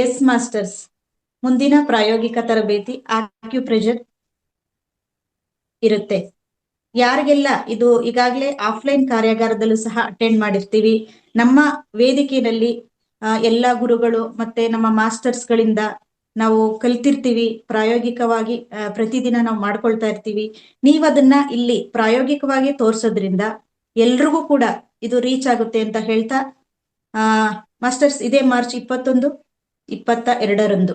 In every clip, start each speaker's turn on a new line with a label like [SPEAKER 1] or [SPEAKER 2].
[SPEAKER 1] S masters ಮುಂದಿನ ಪ್ರಾಯೋಗಿಕ ತರಬೇತಿ ಆಕ್ಯುಪ್ರೆಷರ್ ಇರುತ್ತೆ. ಯಾರಿಗೆಲ್ಲ ಇದು ಈಗಾಗಲೇ ಆಫ್ಲೈನ್ ಕಾರ್ಯಾಗಾರದಲ್ಲೂ ಸಹ ಅಟೆಂಡ್ ಮಾಡಿರ್ತೀವಿ. ನಮ್ಮ ವೇದಿಕೆಯಲ್ಲಿ ಎಲ್ಲ ಗುರುಗಳು ಮತ್ತೆ ನಮ್ಮ ಮಾಸ್ಟರ್ಸ್ ಗಳಿಂದ ನಾವು ಕಲ್ತಿರ್ತೀವಿ. ಪ್ರಾಯೋಗಿಕವಾಗಿ ಪ್ರತಿದಿನ ನಾವು ಮಾಡ್ಕೊಳ್ತಾ ಇರ್ತೀವಿ. ನೀವು ಅದನ್ನ ಇಲ್ಲಿ ಪ್ರಾಯೋಗಿಕವಾಗಿ ತೋರ್ಸೋದ್ರಿಂದ ಎಲ್ರಿಗೂ ಕೂಡ ಇದು ರೀಚ್ ಆಗುತ್ತೆ ಅಂತ ಹೇಳ್ತಾ ಮಾಸ್ಟರ್ಸ್ ಇದೇ ಮಾರ್ಚ್ 21, 22ರಂದು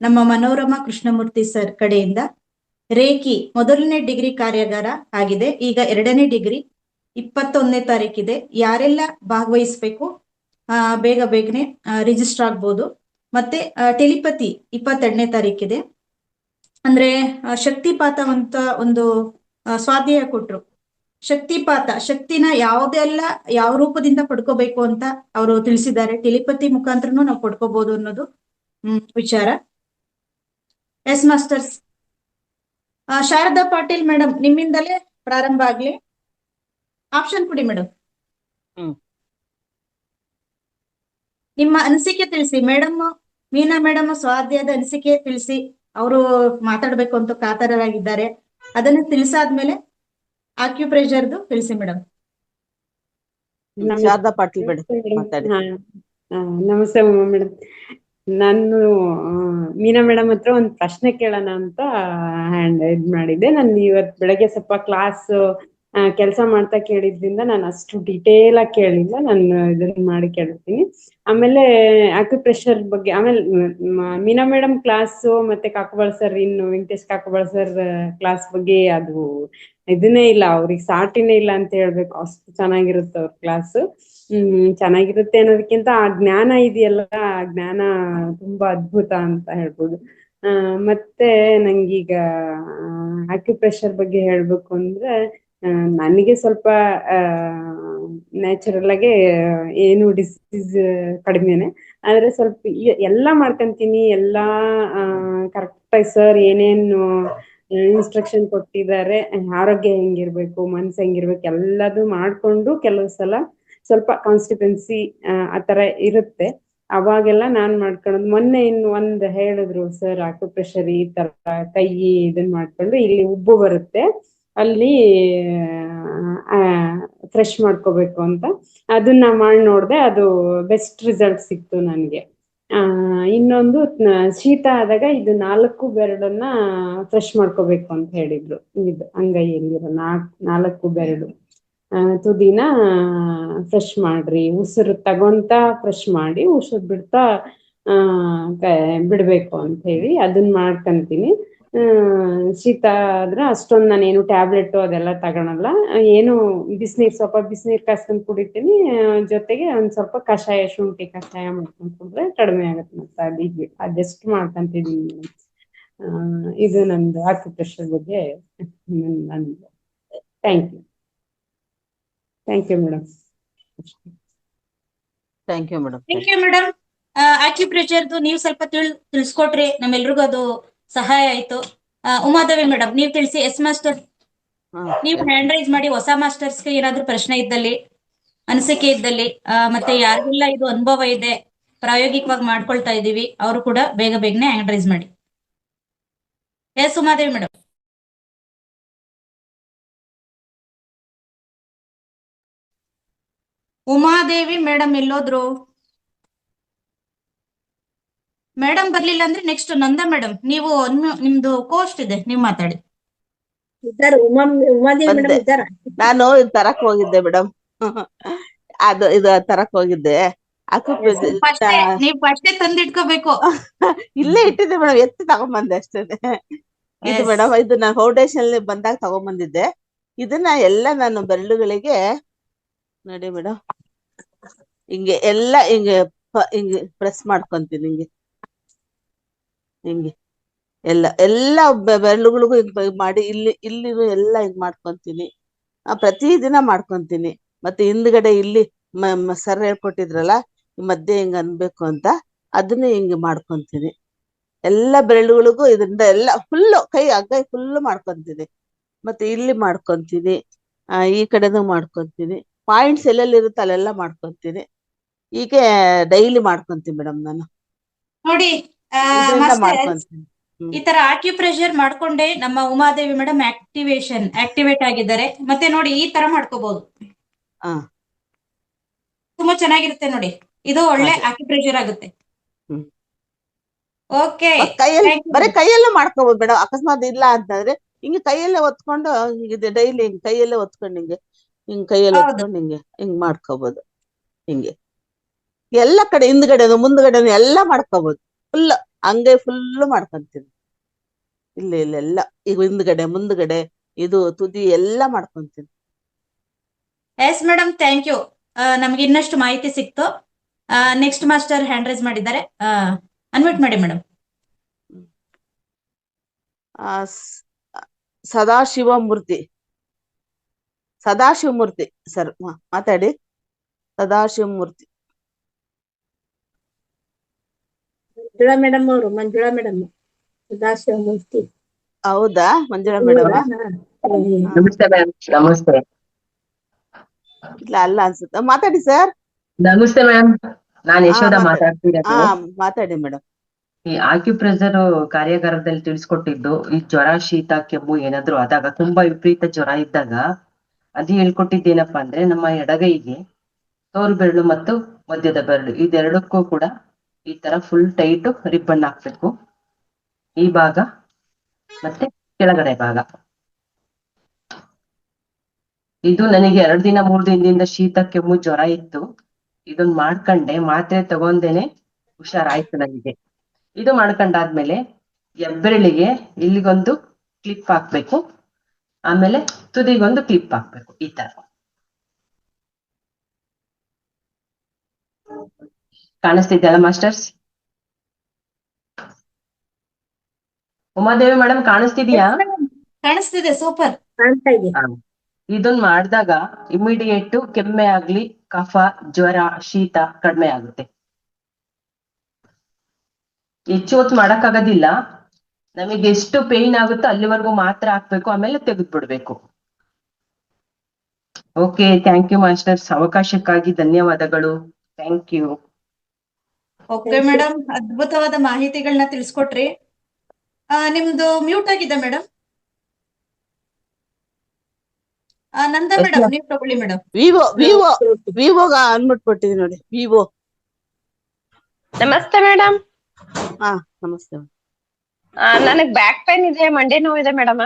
[SPEAKER 1] ನಮ್ಮ ಮನೋರಮಾ ಕೃಷ್ಣಮೂರ್ತಿ ಸರ್ ಕಡೆಯಿಂದ ರೇಖಿ ಮೊದಲನೇ ಡಿಗ್ರಿ ಕಾರ್ಯಾಗಾರ ಆಗಿದೆ. ಈಗ 2ನೇ ಡಿಗ್ರಿ 21ನೇ ತಾರೀಕಿದೆ. ಯಾರೆಲ್ಲ ಭಾಗವಹಿಸ್ಬೇಕು ಬೇಗನೆ ರಿಜಿಸ್ಟರ್ ಆಗ್ಬೋದು. ಮತ್ತೆ ಟೆಲಿಪತಿ 22ನೇ ತಾರೀಕಿದೆ. ಅಂದ್ರೆ ಶಕ್ತಿಪಾತ ಅಂತ ಒಂದು ಸ್ವಾಧ್ಯಾಯ ಕೊಟ್ರು. ಶಕ್ತಿನ ಯಾವ ರೂಪದಿಂದ ಪಡ್ಕೋಬೇಕು ಅಂತ ಅವರು ತಿಳಿಸಿದ್ದಾರೆ. ಟೆಲಿಪತಿ ಮುಖಾಂತರನು ನಾವು ಪಡ್ಕೋಬಹುದು ಅನ್ನೋದು ವಿಚಾರ. Yes masters, Sharada Patil madam ನಿಮ್ಮಿಂದಲೇ ಪ್ರಾರಂಭ ಆಗ್ಲಿ. ಆಪ್ಷನ್ ಕೊಡಿ ಮೇಡಮ್. ನಿಮ್ಮ ಅನಿಸಿಕೆ ತಿಳಿಸಿ ಮೇಡಮ್. ಮೀನಾ ಮೇಡಮ್ ಸ್ವಾಧ್ಯಾಯದ ಅನಿಸಿಕೆ ತಿಳಿಸಿ. ಅವರು ಮಾತಾಡ್ಬೇಕು ಅಂತ ಕಾತರರಾಗಿದ್ದಾರೆ. ಅದನ್ನ ತಿಳಿಸಾದ್ಮೇಲೆ ಆಕ್ಯುಪ್ರೆಷರ್ದು ತಿಳಿಸಿ ಮೇಡಮ್.
[SPEAKER 2] ಶಾರದಾ ಪಾಟೀಲ್ ಮಾತಾಡಿ.
[SPEAKER 3] ನಮಸ್ತೆ ಮೇಡಮ್. ನಾನು ಮೀನಾ ಮೇಡಮ್ ಹತ್ರ ಒಂದು ಪ್ರಶ್ನೆ ಕೇಳೋಣ ಅಂತ ಇದ್ ಮಾಡಿದ್ದೆ. ನಾನು ಇವತ್ತು ಬೆಳಗ್ಗೆ ಸ್ವಲ್ಪ ಕ್ಲಾಸ್ ಕೆಲಸ ಮಾಡ್ತಾ ಕೇಳಿದ್ರಿಂದ ನಾನು ಅಷ್ಟು ಡಿಟೇಲ್ ಆಗಿ ಕೇಳಿಲ್ಲ. ನಾನು ಇದನ್ನ ಮಾಡಿ ಕೇಳ್ತೀನಿ. ಆಮೇಲೆ ಆಕ್ಯುಪ್ರೆಷರ್ ಬಗ್ಗೆ ಆಮೇಲೆ ಮೀನಾ ಮೇಡಮ್ ಕ್ಲಾಸ್ ಮತ್ತೆ ಕಾಕುಬಾಳ್ ಸರ್, ಇನ್ನು ವೆಂಕಟೇಶ್ ಕಾಕುಬಾಳ್ ಸರ್ ಕ್ಲಾಸ್ ಬಗ್ಗೆ ಅದು ಇದನ್ನೇ ಇಲ್ಲ, ಅವ್ರಿಗೆ ಸಾಟಿನೇ ಇಲ್ಲ ಅಂತ ಹೇಳ್ಬೇಕು. ಅಷ್ಟು ಚೆನ್ನಾಗಿರುತ್ತೆ ಅವ್ರ ಕ್ಲಾಸ್. ಚೆನ್ನಾಗಿರುತ್ತೆ ಅನ್ನೋದಕ್ಕಿಂತ ಆ ಜ್ಞಾನ ಇದೆಯಲ್ಲ, ಆ ಜ್ಞಾನ ತುಂಬಾ ಅದ್ಭುತ ಅಂತ ಹೇಳ್ಬೋದು. ಮತ್ತೆ ನಂಗೀಗ ಆಕ್ಯುಪ್ರೆಷರ್ ಬಗ್ಗೆ ಹೇಳ್ಬೇಕು ಅಂದ್ರೆ, ನನಗೆ ಸ್ವಲ್ಪ ನ್ಯಾಚುರಲ್ ಆಗಿ ಏನು ಡಿಸೀಸ್ ಕಡಿಮೆನೆ, ಆದ್ರೆ ಸ್ವಲ್ಪ ಎಲ್ಲಾ ಮಾಡ್ಕೊಂತೀನಿ. ಎಲ್ಲಾ ಕರೆಕ್ಟಾಗಿ ಸರ್ ಏನೇನು ಇನ್ಸ್ಟ್ರಕ್ಷನ್ ಕೊಟ್ಟಿದ್ದಾರೆ, ಆರೋಗ್ಯ ಹೆಂಗಿರ್ಬೇಕು, ಮನ್ಸು ಹೆಂಗಿರ್ಬೇಕು ಎಲ್ಲದೂ ಮಾಡ್ಕೊಂಡು ಕೆಲವು ಸಲ ಸ್ವಲ್ಪ ಕಾನ್ಸ್ಟಿಪೆನ್ಸಿ ಆತರ ಇರುತ್ತೆ. ಅವಾಗೆಲ್ಲ ನಾನ್ ಮಾಡ್ಕೊಳ್ಳೋದು. ಮೊನ್ನೆ ಒಂದ್ ಹೇಳಿದ್ರು ಸರ್, ಆಕ್ಯುಪ್ರೆಷರ್ ಈ ತರ ಕೈ ಇದನ್ ಮಾಡ್ಕೊಂಡು ಇಲ್ಲಿ ಉಬ್ಬು ಬರುತ್ತೆ, ಅಲ್ಲಿ ಫ್ರೆಶ್ ಮಾಡ್ಕೋಬೇಕು ಅಂತ. ಅದನ್ನ ಮಾಡಿ ನೋಡ್ದೆ, ಅದು ಬೆಸ್ಟ್ ರಿಸಲ್ಟ್ ಸಿಕ್ತು ನನ್ಗೆ. ಇನ್ನೊಂದು ಶೀತ ಆದಾಗ ಇದು 4 ಬೆರಳನ್ನ ಫ್ರೆಶ್ ಮಾಡ್ಕೋಬೇಕು ಅಂತ ಹೇಳಿದ್ರು. ಇದು ಅಂಗೈಯಲ್ಲಿರೋ 4 ಬೆರಳು ತುದಿನ ಫ್ರೆಶ್ ಮಾಡ್ರಿ, ಉಸಿರು ತಗೊಂತ ಫ್ರೆಶ್ ಮಾಡಿ ಉಸಿರು ಬಿಡ್ತಾ ಬಿಡ್ಬೇಕು ಅಂತ ಹೇಳಿ ಅದನ್ನ ಮಾಡ್ಕೊಂತೀನಿ. ಶೀತ ಆದ್ರೆ ಅಷ್ಟೊಂದು ನಾನೇನು ಟ್ಯಾಬ್ಲೆಟ್ ಅದೆಲ್ಲ ತಗೊಳಲ್ಲ. ಏನು ಸ್ವಲ್ಪ ಬಿಸಿನೀರ್ ಕಾಸ್ಕೊಂಡ್ ಕುಡಿತೀನಿ. ಜೊತೆಗೆ ಒಂದ್ ಸ್ವಲ್ಪ ಕಷಾಯ, ಶುಂಠಿ ಕಷಾಯ ಮಾಡ್ಕೊಂಡ್ ಕುಡಿದ್ರೆ ಕಡಿಮೆ ಆಗತ್ತೆ. ಮತ್ತೆ ಅದೆಸ್ಟ್ ಮಾಡ್ಕೊಂತಿದೀನಿ. ಇದು ನಂದು ಆಕ್ಯುಪ್ರೆಷರ್ ಬಗ್ಗೆ ನಂದು. Thank you madam.
[SPEAKER 2] Thank you madam.
[SPEAKER 1] ಆಕ್ಯುಪ್ರೆಷರ್ದು ನೀವು ಸ್ವಲ್ಪ ತಿಳಿಸ್ಕೊಟ್ರಿ, ನಮ್ಮೆಲ್ರಿಗೂ ಅದು ಸಹಾಯ ಆಯ್ತು. ಉಮಾದೇವಿ ಮೇಡಮ್ ನೀವು ತಿಳಿಸಿ. ಎಸ್ ಮಾಸ್ಟರ್, ನೀವು ಹ್ಯಾಂಡ್ ರೈಸ್ ಮಾಡಿ. ಹೊಸ ಮಾಸ್ಟರ್ಸ್ಗೆ ಏನಾದ್ರೂ ಪ್ರಶ್ನೆ ಇದ್ದಲ್ಲಿ, ಅನಿಸಿಕೆ ಇದ್ದಲ್ಲಿ, ಮತ್ತೆ ಯಾರಿಗೆಲ್ಲ ಇದು ಅನುಭವ ಇದೆ, ಪ್ರಾಯೋಗಿಕವಾಗಿ ಮಾಡ್ಕೊಳ್ತಾ ಇದೀವಿ, ಅವರು ಕೂಡ ಬೇಗನೆ ಹ್ಯಾಂಡ್ ರೈಸ್ ಮಾಡಿ. Yes Umadevi madam. Umadevi madam ಎಲ್ಲೋದ್ರು? ಮೇಡಮ್ ಬರ್ಲಿಲ್ಲ ಅಂದ್ರೆ ನೆಕ್ಸ್ಟ್ ನಂದಾ ಮೇಡಮ್, ನೀವು ನಿಮ್ದು ಕೋಸ್ಟ್ ಇದೆ, ನೀವು ಮಾತಾಡಿ.
[SPEAKER 2] ನಾನು ತರಕ್ ಹೋಗಿದ್ದೆ ಮೇಡಮ್. ಅದು ಇದು ತರಕ್ ಹೋಗಿದ್ದೆ.
[SPEAKER 1] ನೀವು ಫಸ್ಟೇ ತಂದಿಟ್ಕೋಬೇಕು.
[SPEAKER 2] ಇಲ್ಲೇ ಇಟ್ಟಿದ್ದೆ ಮೇಡಮ್, ಎತ್ತಿ ತಗೊಂಡ್ಬಂದೆ ಅಷ್ಟೇ. ಇದು ಮೇಡಮ್, ಇದು ನಾನು ಫೌಂಡೇಶನ್ ಬಂದಾಗ ತಗೊಂಡ್ಬಂದಿದ್ದೆ. ಇದನ್ನ ಎಲ್ಲ ನಾನು ಬೆರಳುಗಳಿಗೆ ನೋಡಿ ಮೇಡಮ್, ಹಿಂಗೆ ಎಲ್ಲ ಹಿಂಗೆ ಪ್ರೆಸ್ ಮಾಡ್ಕೊಂತೀನಿ. ಹಿಂಗೆ ಎಲ್ಲ ಬೆರಳುಗಳಿಗೂ ಹಿಂಗ್ ಮಾಡಿ ಇಲ್ಲಿನೂ ಎಲ್ಲ ಹಿಂಗ್ ಮಾಡ್ಕೊಂತೀನಿ. ಪ್ರತಿದಿನ ಮಾಡ್ಕೊಂತೀನಿ. ಮತ್ತೆ ಹಿಂದ್ಗಡೆ ಇಲ್ಲಿ ಸರ್ ಹೇಳ್ಕೊಟ್ಟಿದ್ರಲ್ಲ, ಮಧ್ಯೆ ಹಿಂಗ್ ಅನ್ಬೇಕು ಅಂತ, ಅದನ್ನ ಹಿಂಗ್ ಮಾಡ್ಕೊಂತೀನಿ. ಎಲ್ಲ ಬೆರಳುಗಳಿಗೂ ಇದರಿಂದ ಎಲ್ಲ ಫುಲ್ಲು ಅಂಗೈ ಫುಲ್ಲು ಮಾಡ್ಕೊಂತೀನಿ. ಮತ್ತೆ ಇಲ್ಲಿ ಮಾಡ್ಕೊಂತೀನಿ, ಈ ಕಡೆನೂ ಮಾಡ್ಕೊಂತೀನಿ. ಪಾಯಿಂಟ್ಸ್ ಎಲ್ಲೆಲ್ಲಿ ಇರುತ್ತೆ ಅಲ್ಲೆಲ್ಲ ಮಾಡ್ಕೊಂತೀನಿ. ಹೀಗೆ ಡೈಲಿ ಮಾಡ್ಕೊಂತೀನಿ ಮೇಡಮ್ ನಾನು.
[SPEAKER 1] ನೋಡಿ
[SPEAKER 2] ಇದೆಲ್ಲ
[SPEAKER 1] ಮಾಸ್ಟರ್
[SPEAKER 2] ಮಾಡ್ಕೊಂತೀನಿ.
[SPEAKER 1] ಈ ತರ ಆಕ್ಯುಪ್ರೆಷರ್ ಮಾಡ್ಕೊಂಡೇ ನಮ್ಮ ಉಮಾದೇವಿ ಮೇಡಮ್ ಆಕ್ಟಿವೇಟ್ ಆಗಿದ್ದಾರೆ. ಮತ್ತೆ ನೋಡಿ ಈ ತರ ಮಾಡ್ಕೋಬಹುದು,
[SPEAKER 2] ಹಾ
[SPEAKER 1] ತುಂಬಾ ಚೆನ್ನಾಗಿರುತ್ತೆ ನೋಡಿ. ಇದು ಒಳ್ಳೆ
[SPEAKER 2] ಅದೇ.
[SPEAKER 1] ಆಕ್ಯುಪ್ರೆಷರ್ ಆಗುತ್ತೆ.
[SPEAKER 2] ಹ್ಮ್.
[SPEAKER 1] ಓಕೆ,
[SPEAKER 2] ಮತ್ತ್ ಕೈಯಲ್ಲಿ ಬರೀ ಕೈಯಲ್ಲೇ ಮಾಡ್ಕೋಬಹುದು ಮೇಡಮ್. ಅಕಸ್ಮಾತ್ ಇಲ್ಲ ಅಂತಂದ್ರೆ ಹಿಂಗೆ ಕೈಯಲ್ಲೇ ಒತ್ಕೊಂಡು ಹಿಂಗೆ ಡೈಲಿ ಹಿಂಗ್ ಕೈಯಲ್ಲೇ ಒತ್ಕೊಂಡು ಹಿಂಗ್ ಕೈಯಲ್ಲಿ
[SPEAKER 1] ಹೌದು.
[SPEAKER 2] ಒತ್ಕೊಂಡು ಹಿಂಗ್ ಮಾಡ್ಕೋಬಹುದು. ಹಿಂಗೆ ಎಲ್ಲ ಕಡೆ ಹಿಂದ್ಗಡೆನು ಮುಂದ್ಗಡೆನು ಎಲ್ಲ ಮಾಡ್ಕೋಬಹುದು. ಫುಲ್ ಹಂಗೆ ಫುಲ್ ಮಾಡ್ಕೊಂತೀನಿ. ಇಲ್ಲ ಈಗ ಹಿಂದ್ಗಡೆ ಮುಂದ್ಗಡೆ ಇದು ತುದಿ ಎಲ್ಲ ಮಾಡ್ಕೊಂತೀನಿ.
[SPEAKER 1] Yes madam, thank you. ನಮ್ಗೆ ಇನ್ನಷ್ಟು ಮಾಹಿತಿ ಸಿಕ್ತು. ನೆಕ್ಸ್ಟ್ ಮಾಸ್ಟರ್ ಹ್ಯಾಂಡ್ ರೈಸ್ ಮಾಡಿದ್ದಾರೆ, ಅನ್ಮ್ಯೂಟ್ ಮಾಡಿ ಮೇಡಮ್.
[SPEAKER 2] ಸದಾಶಿವಮೂರ್ತಿ ಸರ್ ಮಾತಾಡಿ. ಸದಾಶಿವಮೂರ್ತಿ.
[SPEAKER 3] ಮಂಜುಳಾ ಮೇಡಮ್ ಅವರು, ಮಂಜುಳಾ ಮೇಡಮ್ ಸದಾಶಿವಮೂರ್ತಿ.
[SPEAKER 2] ಹೌದಾ ಮಂಜುಳಾ ಮೇಡಮ್?
[SPEAKER 4] ನಮಸ್ತೆ ಮ್ಯಾಮ್. ನಮಸ್ತೆ.
[SPEAKER 2] ಇಲ್ಲ ಅಲ್ಲ ಅನ್ಸುತ್ತೆ. ಮಾತಾಡಿ ಸರ್.
[SPEAKER 4] ನಮಸ್ತೆ ಮ್ಯಾಮ್, ನಾನ್ ಯಶೋಧ ಮಾತಾಡ್ತಿರೋದು.
[SPEAKER 2] ಮಾತಾಡಿ ಮೇಡಮ್.
[SPEAKER 4] ಈ ಆಕ್ಯುಪ್ರೆಷರ್ ಕಾರ್ಯಾಗಾರದಲ್ಲಿ ತಿಳಿಸ್ಕೊಟ್ಟಿದ್ದು, ಈ ಜ್ವರ, ಶೀತ, ಕೆಮ್ಮು ಏನಾದ್ರು ಆದಾಗ, ತುಂಬಾ ವಿಪರೀತ ಜ್ವರ ಇದ್ದಾಗ ಅದು ಹೇಳ್ಕೊಟ್ಟಿದ್ದೇನಪ್ಪಾ ಅಂದ್ರೆ, ನಮ್ಮ ಎಡಗೈಗೆ ತೋರು ಬೆರಳು ಮತ್ತು ಮಧ್ಯದ ಬೆರಳು ಇದೆರಡಕ್ಕೂ ಕೂಡ ಈ ತರ ಫುಲ್ ಟೈಟ್ ರಿಬ್ಬನ್ ಹಾಕ್ಬೇಕು. ಈ ಭಾಗ ಮತ್ತೆ ಕೆಳಗಡೆ ಭಾಗ. ಇದು ನನಗೆ 2 ದಿನ 3 ದಿನದಿಂದ ಶೀತ, ಕೆಮ್ಮು, ಜ್ವರ ಇತ್ತು. ಇದನ್ನ ಮಾಡ್ಕೊಂಡೆ, ಮಾತ್ರೆ ತಗೊಂಡೇನೆ ಹುಷಾರಾಯ್ತು ನನಗೆ. ಇದು ಮಾಡ್ಕೊಂಡಾದ್ಮೇಲೆ ಹೆಬ್ಬೆರಳಿಗೆ ಇಲ್ಲಿಗೊಂದು ಕ್ಲಿಪ್ ಹಾಕ್ಬೇಕು, ಆಮೇಲೆ ತುದಿಗೊಂದು ಕ್ಲಿಪ್ ಹಾಕ್ಬೇಕು. ಈ ತರ ಕಾಣಿಸ್ತಿದ್ಯಲ್ಲ ಮಾಸ್ಟರ್ಸ್? ಉಮಾದೇವಿ ಮೇಡಮ್ ಕಾಣಿಸ್ತಿದ್ಯಾ?
[SPEAKER 1] ಕಾಣಿಸ್ತಿದೆ, ಸೂಪರ್.
[SPEAKER 3] ಕಾಣ್ತಾ ಇದೆ.
[SPEAKER 4] ಇದನ್ ಮಾಡಿದಾಗ ಇಮಿಡಿಯೇಟ್ ಕೆಮ್ಮೆ ಆಗ್ಲಿ, ಕಫ, ಜ್ವರ, ಶೀತ ಕಡಿಮೆ ಆಗುತ್ತೆ. ಹೆಚ್ಚು ಹೊತ್ತು ಮಾಡಕ್ಕಾಗೋದಿಲ್ಲ. ನಮಗೆ ಎಷ್ಟು ಪೇಯ್ನ್ ಆಗುತ್ತೋ ಅಲ್ಲಿವರೆಗೂ ಮಾತ್ರ ಹಾಕ್ಬೇಕು, ಆಮೇಲೆ ತೆಗೆದ್ಬಿಡ್ಬೇಕು. Okay, thank you masters. ಅವಕಾಶಕ್ಕಾಗಿ ಧನ್ಯವಾದಗಳು. Thank you.
[SPEAKER 1] ಓಕೆ ಮೇಡಮ್, ಅದ್ಭುತವಾದ ಮಾಹಿತಿಗಳನ್ನ ತಿಳಿಸ್ಕೊಟ್ರಿ. ನಿಮ್ದು ಮ್ಯೂಟ್ ಆಗಿದೆ ಮೇಡಮ್. ನಂದಾ ಮೇಡಮ್, ನೀವು ತಗೊಳ್ಳಿ ಮೇಡಮ್.
[SPEAKER 2] ವಿವೋಗ ಅನ್ಬಿಟ್ಬಿಟ್ಟಿದೆ ನೋಡಿ. ವಿವೋ.
[SPEAKER 5] ನಮಸ್ತೆ ಮೇಡಮ್.
[SPEAKER 2] ಹಾ ನಮಸ್ತೆ.
[SPEAKER 5] ನನಗ್ ಬ್ಯಾಕ್ ಪೈನ್ ಇದೆ, ಮಂಡಿ ನೋವು ಇದೆ ಮೇಡಮ್.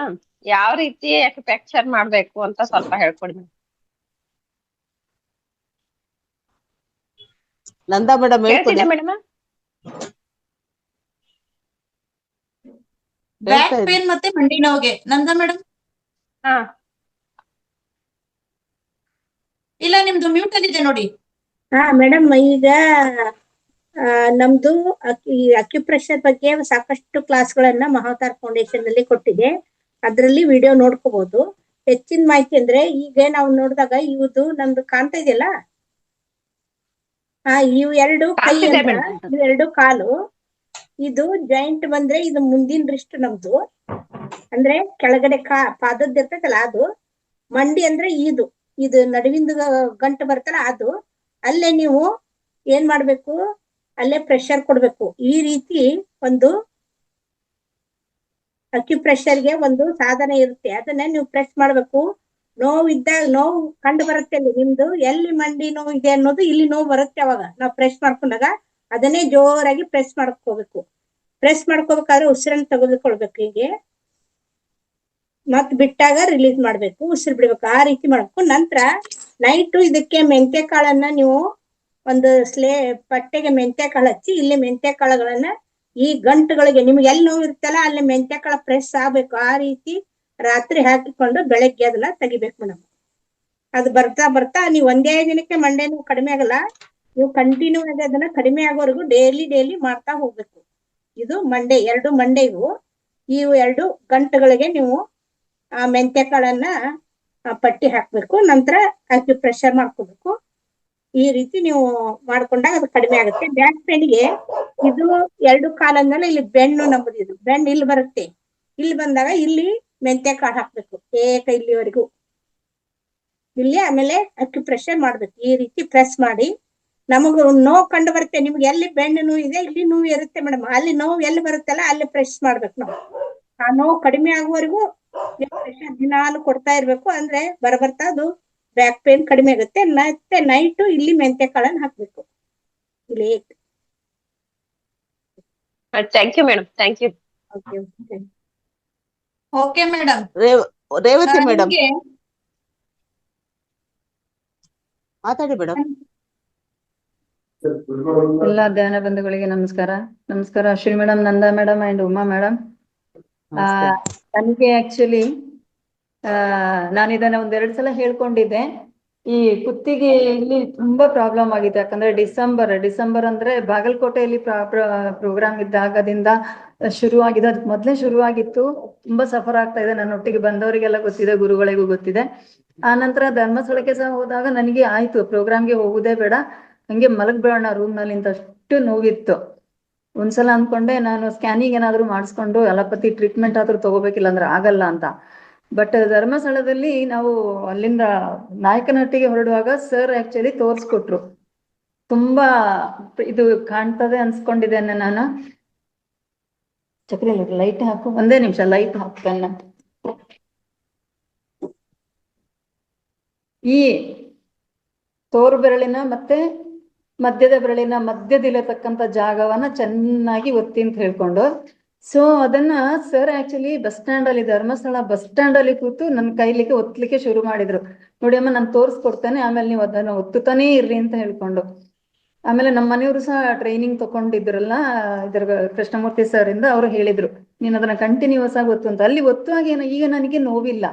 [SPEAKER 5] ಯಾವ ರೀತಿ ಫ್ರಾಕ್ಚರ್ ಮಾಡ್ಬೇಕು ಅಂತ ಸ್ವಲ್ಪ ಹೇಳ್ಕೊಡಿ ಮೇಡಮ್.
[SPEAKER 2] ನಂದಾ ಮೇಡಮ್ ಹೇಳ್ಕೊಡಿ.
[SPEAKER 5] ಮೇಡಮ್,
[SPEAKER 1] ಬ್ಯಾಕ್ ಪೇನ್ ಮತ್ತೆ ಮಂಡಿ ನೋವಿಗೆ ನಂದಾ ಮೇಡಮ್?
[SPEAKER 5] ಹಾ
[SPEAKER 1] ಇಲ್ಲ, ನಿಮ್ದು ಮ್ಯೂಟ್ ಅಲ್ಲಿ ಇದೆ ನೋಡಿ.
[SPEAKER 3] ಹಾ ಮೇಡಮ್, ಈಗ ನಮ್ದು ಈ ಅಕ್ಯುಪ್ರೆಷರ್ ಬಗ್ಗೆ ಸಾಕಷ್ಟು ಕ್ಲಾಸ್ಗಳನ್ನ ಮಹಾವತಾರ್ ಫೌಂಡೇಶನ್ ಅಲ್ಲಿ ಕೊಟ್ಟಿದೆ. ಅದ್ರಲ್ಲಿ ವಿಡಿಯೋ ನೋಡ್ಕೋಬಹುದು. ಹೆಚ್ಚಿನ ಮಾಹಿತಿ ಅಂದ್ರೆ ಈಗ ನಾವು ನೋಡಿದಾಗ ಇವುದು ನಮ್ದು ಕಾಣ್ತಾ ಇದೆಯಲ್ಲ, ಇವು 2 ಕೈ, ಇವು 2 ಕಾಲು. ಇದು ಜಾಯಿಂಟ್ ಬಂದ್ರೆ ಇದು ಮುಂದಿನ ರಿಸ್ಟ್ ನಮ್ದು, ಅಂದ್ರೆ ಕೆಳಗಡೆ ಪಾದದ್ದು ಇರ್ತೈತಲ್ಲ ಅದು. ಮಂಡಿ ಅಂದ್ರೆ ಇದು ನಡುವಿಂದ ಗಂಟು ಬರ್ತಲ್ಲ ಅದು. ಅಲ್ಲೇ ನೀವು ಏನ್ ಮಾಡ್ಬೇಕು, ಅಲ್ಲೇ ಪ್ರೆಷರ್ ಕೊಡ್ಬೇಕು. ಈ ರೀತಿ ಒಂದು ಅಕ್ಯುಪ್ರೆಷರ್ಗೆ ಒಂದು ಸಾಧನ ಇರುತ್ತೆ, ಅದನ್ನ ನೀವು ಪ್ರೆಸ್ ಮಾಡ್ಬೇಕು. ನೋವಿದ್ದಾಗ, ನೋವು ಕಂಡು ಬರುತ್ತೆ ಅಲ್ಲಿ ನಿಮ್ದು ಎಲ್ಲಿ ಮಂಡಿ ನೋವು ಇದೆ ಅನ್ನೋದು, ಇಲ್ಲಿ ನೋವು ಬರುತ್ತೆ. ಅವಾಗ ನಾವು ಪ್ರೆಸ್ ಮಾಡ್ಕೊಂಡಾಗ ಅದನ್ನೇ ಜೋರಾಗಿ ಪ್ರೆಸ್ ಮಾಡ್ಕೋಬೇಕು. ಪ್ರೆಸ್ ಮಾಡ್ಕೋಬೇಕಾದ್ರೆ ಉಸಿರನ್ನು ತೆಗೆದುಕೊಳ್ಬೇಕು ಹೀಗೆ, ಮತ್ ಬಿಟ್ಟಾಗ ರಿಲೀಸ್ ಮಾಡ್ಬೇಕು, ಉಸಿರು ಬಿಡ್ಬೇಕು. ಆ ರೀತಿ ಮಾಡ್ಬೇಕು. ನಂತರ ನೈಟು ಇದಕ್ಕೆ ಮೆಂತ್ಯ ಕಾಳನ್ನ ನೀವು ಒಂದು ಪಟ್ಟೆಗೆ ಮೆಂತ್ಯ ಕಾಳು ಹಚ್ಚಿ, ಇಲ್ಲಿ ಮೆಂತ್ಯ ಕಾಳುಗಳನ್ನ ಈ ಗಂಟುಗಳಿಗೆ ನಿಮ್ಗೆ ಎಲ್ಲಿ ನೋವು ಇರ್ತಲ್ಲ ಅಲ್ಲಿ ಮೆಂತ್ಯ ಕಾಳ ಪ್ರೆಸ್ ಆಗ್ಬೇಕು. ಆ ರೀತಿ ರಾತ್ರಿ ಹಾಕಿಕೊಂಡು ಬೆಳಗ್ಗೆ ಅದನ್ನ ತೆಗಿಬೇಕು ಮೇಡಮ್. ಅದು ಬರ್ತಾ ಬರ್ತಾ ನೀವು ಒಂದೇ ದಿನಕ್ಕೆ ಮಂಡೆ ನೋವು ಕಡಿಮೆ ಆಗಲ್ಲ. ನೀವು ಕಂಟಿನ್ಯೂ ಆಗಿ ಅದನ್ನ ಕಡಿಮೆ ಆಗೋವರೆಗೂ ಡೈಲಿ ಮಾಡ್ತಾ ಹೋಗ್ಬೇಕು. ಇದು ಮಂಡೆ, 2 ಮಂಡೆ ಇವು 2 ಗಂಟುಗಳಿಗೆ ನೀವು ಆ ಮೆಂತ್ಯ ಕಾಳನ್ನ ಪಟ್ಟಿ ಹಾಕ್ಬೇಕು. ನಂತರ ಅಕ್ಯುಪ್ರೆಷರ್ ಮಾಡ್ಕೋಬೇಕು. ಈ ರೀತಿ ನೀವು ಮಾಡ್ಕೊಂಡಾಗ ಅದು ಕಡಿಮೆ ಆಗುತ್ತೆ. ಬ್ಯಾಕ್ ಪೇನ್ಗೆ ಇದು 2 ಕಾಲಂದ್ರೆ ಇಲ್ಲಿ ಬೆನ್ನು ನಮ್ಮದು, ಇದು ಬೆನ್ನು ಇಲ್ಲಿ ಬರುತ್ತೆ. ಇಲ್ಲಿ ಬಂದಾಗ ಇಲ್ಲಿ ಮೆಂತ್ಯ ಕಾಳು ಹಾಕ್ಬೇಕು ಇಲ್ಲಿವರೆಗೂ ಇಲ್ಲಿ, ಆಮೇಲೆ ಅಕ್ಯುಪ್ರೆಷರ್ ಮಾಡ್ಬೇಕು. ಈ ರೀತಿ ಪ್ರೆಸ್ ಮಾಡಿ
[SPEAKER 6] ನಮಗ ನೋವು ಕಂಡು ಬರುತ್ತೆ. ನಿಮ್ಗೆ ಎಲ್ಲಿ ಬೆನ್ನು ನೋವು ಇದೆ ಇಲ್ಲಿ ನೋವು ಇರುತ್ತೆ ಮೇಡಮ್, ಅಲ್ಲಿ ನೋವು ಎಲ್ಲಿ ಬರುತ್ತಲ್ಲ ಅಲ್ಲಿ ಪ್ರೆಸ್ ಮಾಡ್ಬೇಕು ನಾವು. ಆ ನೋವು ಕಡಿಮೆ ಆಗುವವರೆಗೂ ದಿನಾಲು ಕೊಡ್ತಾ ಇರ್ಬೇಕು. ಅಂದ್ರೆ ಬರ್ತಾ ಅದು ಬ್ಯಾಕ್ ಪೇನ್ ಕಡಿಮೆ ಆಗುತ್ತೆ. ಮತ್ತೆ ನೈಟು ಇಲ್ಲಿ ಮೆಂತೆ ಕಾಳನ್ನ ಹಾಕ್ಬೇಕು ಇಲ್ಲಿ.
[SPEAKER 5] Thank you madam, thank you.
[SPEAKER 1] Okay madam.
[SPEAKER 2] Revathi madam ಮಾತಾಡಿ ಮೇಡಮ್.
[SPEAKER 7] ಎಲ್ಲ ಧ್ಯಾನ ಬಂಧುಗಳಿಗೆ ನಮಸ್ಕಾರ. ನಮಸ್ಕಾರ Ashwini madam, Nanda madam and Uma madam. ನನಗೆ ಆಕ್ಚುಲಿ ನಾನು ಇದನ್ನ ಒಂದೆರಡು ಸಲ ಹೇಳ್ಕೊಂಡಿದ್ದೆ. ಈ ಕುತ್ತಿಗೆ ಇಲ್ಲಿ ತುಂಬಾ ಪ್ರಾಬ್ಲಮ್ ಆಗಿದೆ. ಯಾಕಂದ್ರೆ ಡಿಸೆಂಬರ್ ಅಂದ್ರೆ ಬಾಗಲಕೋಟೆಯಲ್ಲಿ ಪ್ರೋಗ್ರಾಮ್ ಇದ್ದಾಗದಿಂದ ಶುರುವಾಗಿದೆ. ಅದಕ್ಕೆ ಮೊದ್ಲೇ ಶುರುವಾಗಿತ್ತು. ತುಂಬಾ ಸಫರ್ ಆಗ್ತಾ ಇದೆ. ನನ್ನ ಒಟ್ಟಿಗೆ ಬಂದವರಿಗೆಲ್ಲ ಗೊತ್ತಿದೆ, ಗುರುಗಳಿಗೂ ಗೊತ್ತಿದೆ. ಆ ನಂತರ ಧರ್ಮಸ್ಥಳಕ್ಕೆ ಸಹ ಹೋದಾಗ ನನಗೆ ಆಯ್ತು ಪ್ರೋಗ್ರಾಮ್ಗೆ ಹೋಗುದೇ ಬೇಡ, ಹಂಗೆ ಮಲಗ್ಬೇಡ ರೂಮ್ ನಲ್ಲಿ ಅಂತ ಅಷ್ಟು ನೋವಿತ್ತು. ಒಂದ್ಸಲ ಅನ್ಕೊಂಡೆ ನಾನು ಸ್ಕ್ಯಾನಿಂಗ್ ಏನಾದ್ರು ಮಾಡಿಸ್ಕೊಂಡು ಅಲೋಪತಿ ಟ್ರೀಟ್ಮೆಂಟ್ ಆದ್ರೂ ತಗೋಬೇಕಿಲ್ಲ ಅಂದ್ರೆ ಆಗಲ್ಲ ಅಂತ. ಬಟ್ ಧರ್ಮಸ್ಥಳದಲ್ಲಿ ನಾವು ಅಲ್ಲಿಂದ ನಾಯಕನಹಟ್ಟಿಗೆ ಹೊರಡುವಾಗ ಸರ್ ಆಕ್ಚುಲಿ ತೋರ್ಸ್ಕೊಟ್ರು. ತುಂಬಾ ಇದು ಕಾಣ್ತದೆ ಅನ್ಸ್ಕೊಂಡಿದ್ದೇನೆ ನಾನು. ಚಕ್ರಿ ಲೈಟ್ ಹಾಕು, ಒಂದೇ ನಿಮಿಷ ಲೈಟ್ ಹಾಕ್ತೇನೆ. ಈ ತೋರು ಬೆರಳಿನ ಮತ್ತೆ ಮಧ್ಯದ ಬೆರಳಿನ ಮಧ್ಯದಲ್ಲಿರತಕ್ಕಂಥ ಜಾಗವನ್ನ ಚೆನ್ನಾಗಿ ಒತ್ತಿ ಅಂತ ಹೇಳ್ಕೊಂಡು, ಸೊ ಅದನ್ನ ಸರ್ ಆಕ್ಚುಲಿ ಬಸ್ ಸ್ಟ್ಯಾಂಡ್ ಅಲ್ಲಿ, ಧರ್ಮಸ್ಥಳ ಬಸ್ ಸ್ಟ್ಯಾಂಡ್ ಅಲ್ಲಿ ಕೂತು ನನ್ನ ಕೈಲಿಗೆ ಒತ್ತಲಿಕ್ಕೆ ಶುರು ಮಾಡಿದ್ರು. ನೋಡಿ ಅಮ್ಮ ನಾನು ತೋರಿಸ್ಕೊಡ್ತೇನೆ, ಆಮೇಲೆ ನೀವು ಅದನ್ನ ಒತ್ತುತ್ತಾನೇ ಇರ್ರಿ ಅಂತ ಹೇಳ್ಕೊಂಡು. ಆಮೇಲೆ ನಮ್ಮ ಮನೆಯವರು ಸಹ ಟ್ರೈನಿಂಗ್ ತಗೊಂಡಿದ್ರಲ್ಲ ಇದ್ರ ಕೃಷ್ಣಮೂರ್ತಿ ಸರ್ ಇಂದ, ಅವರು ಹೇಳಿದ್ರು ನೀನ್ ಅದನ್ನ ಕಂಟಿನ್ಯೂಸ್ ಆಗಿ ಒತ್ತು ಅಂತ. ಅಲ್ಲಿ ಒತ್ತುವಾಗ ಈಗ ನನಗೆ ನೋವಿಲ್ಲ.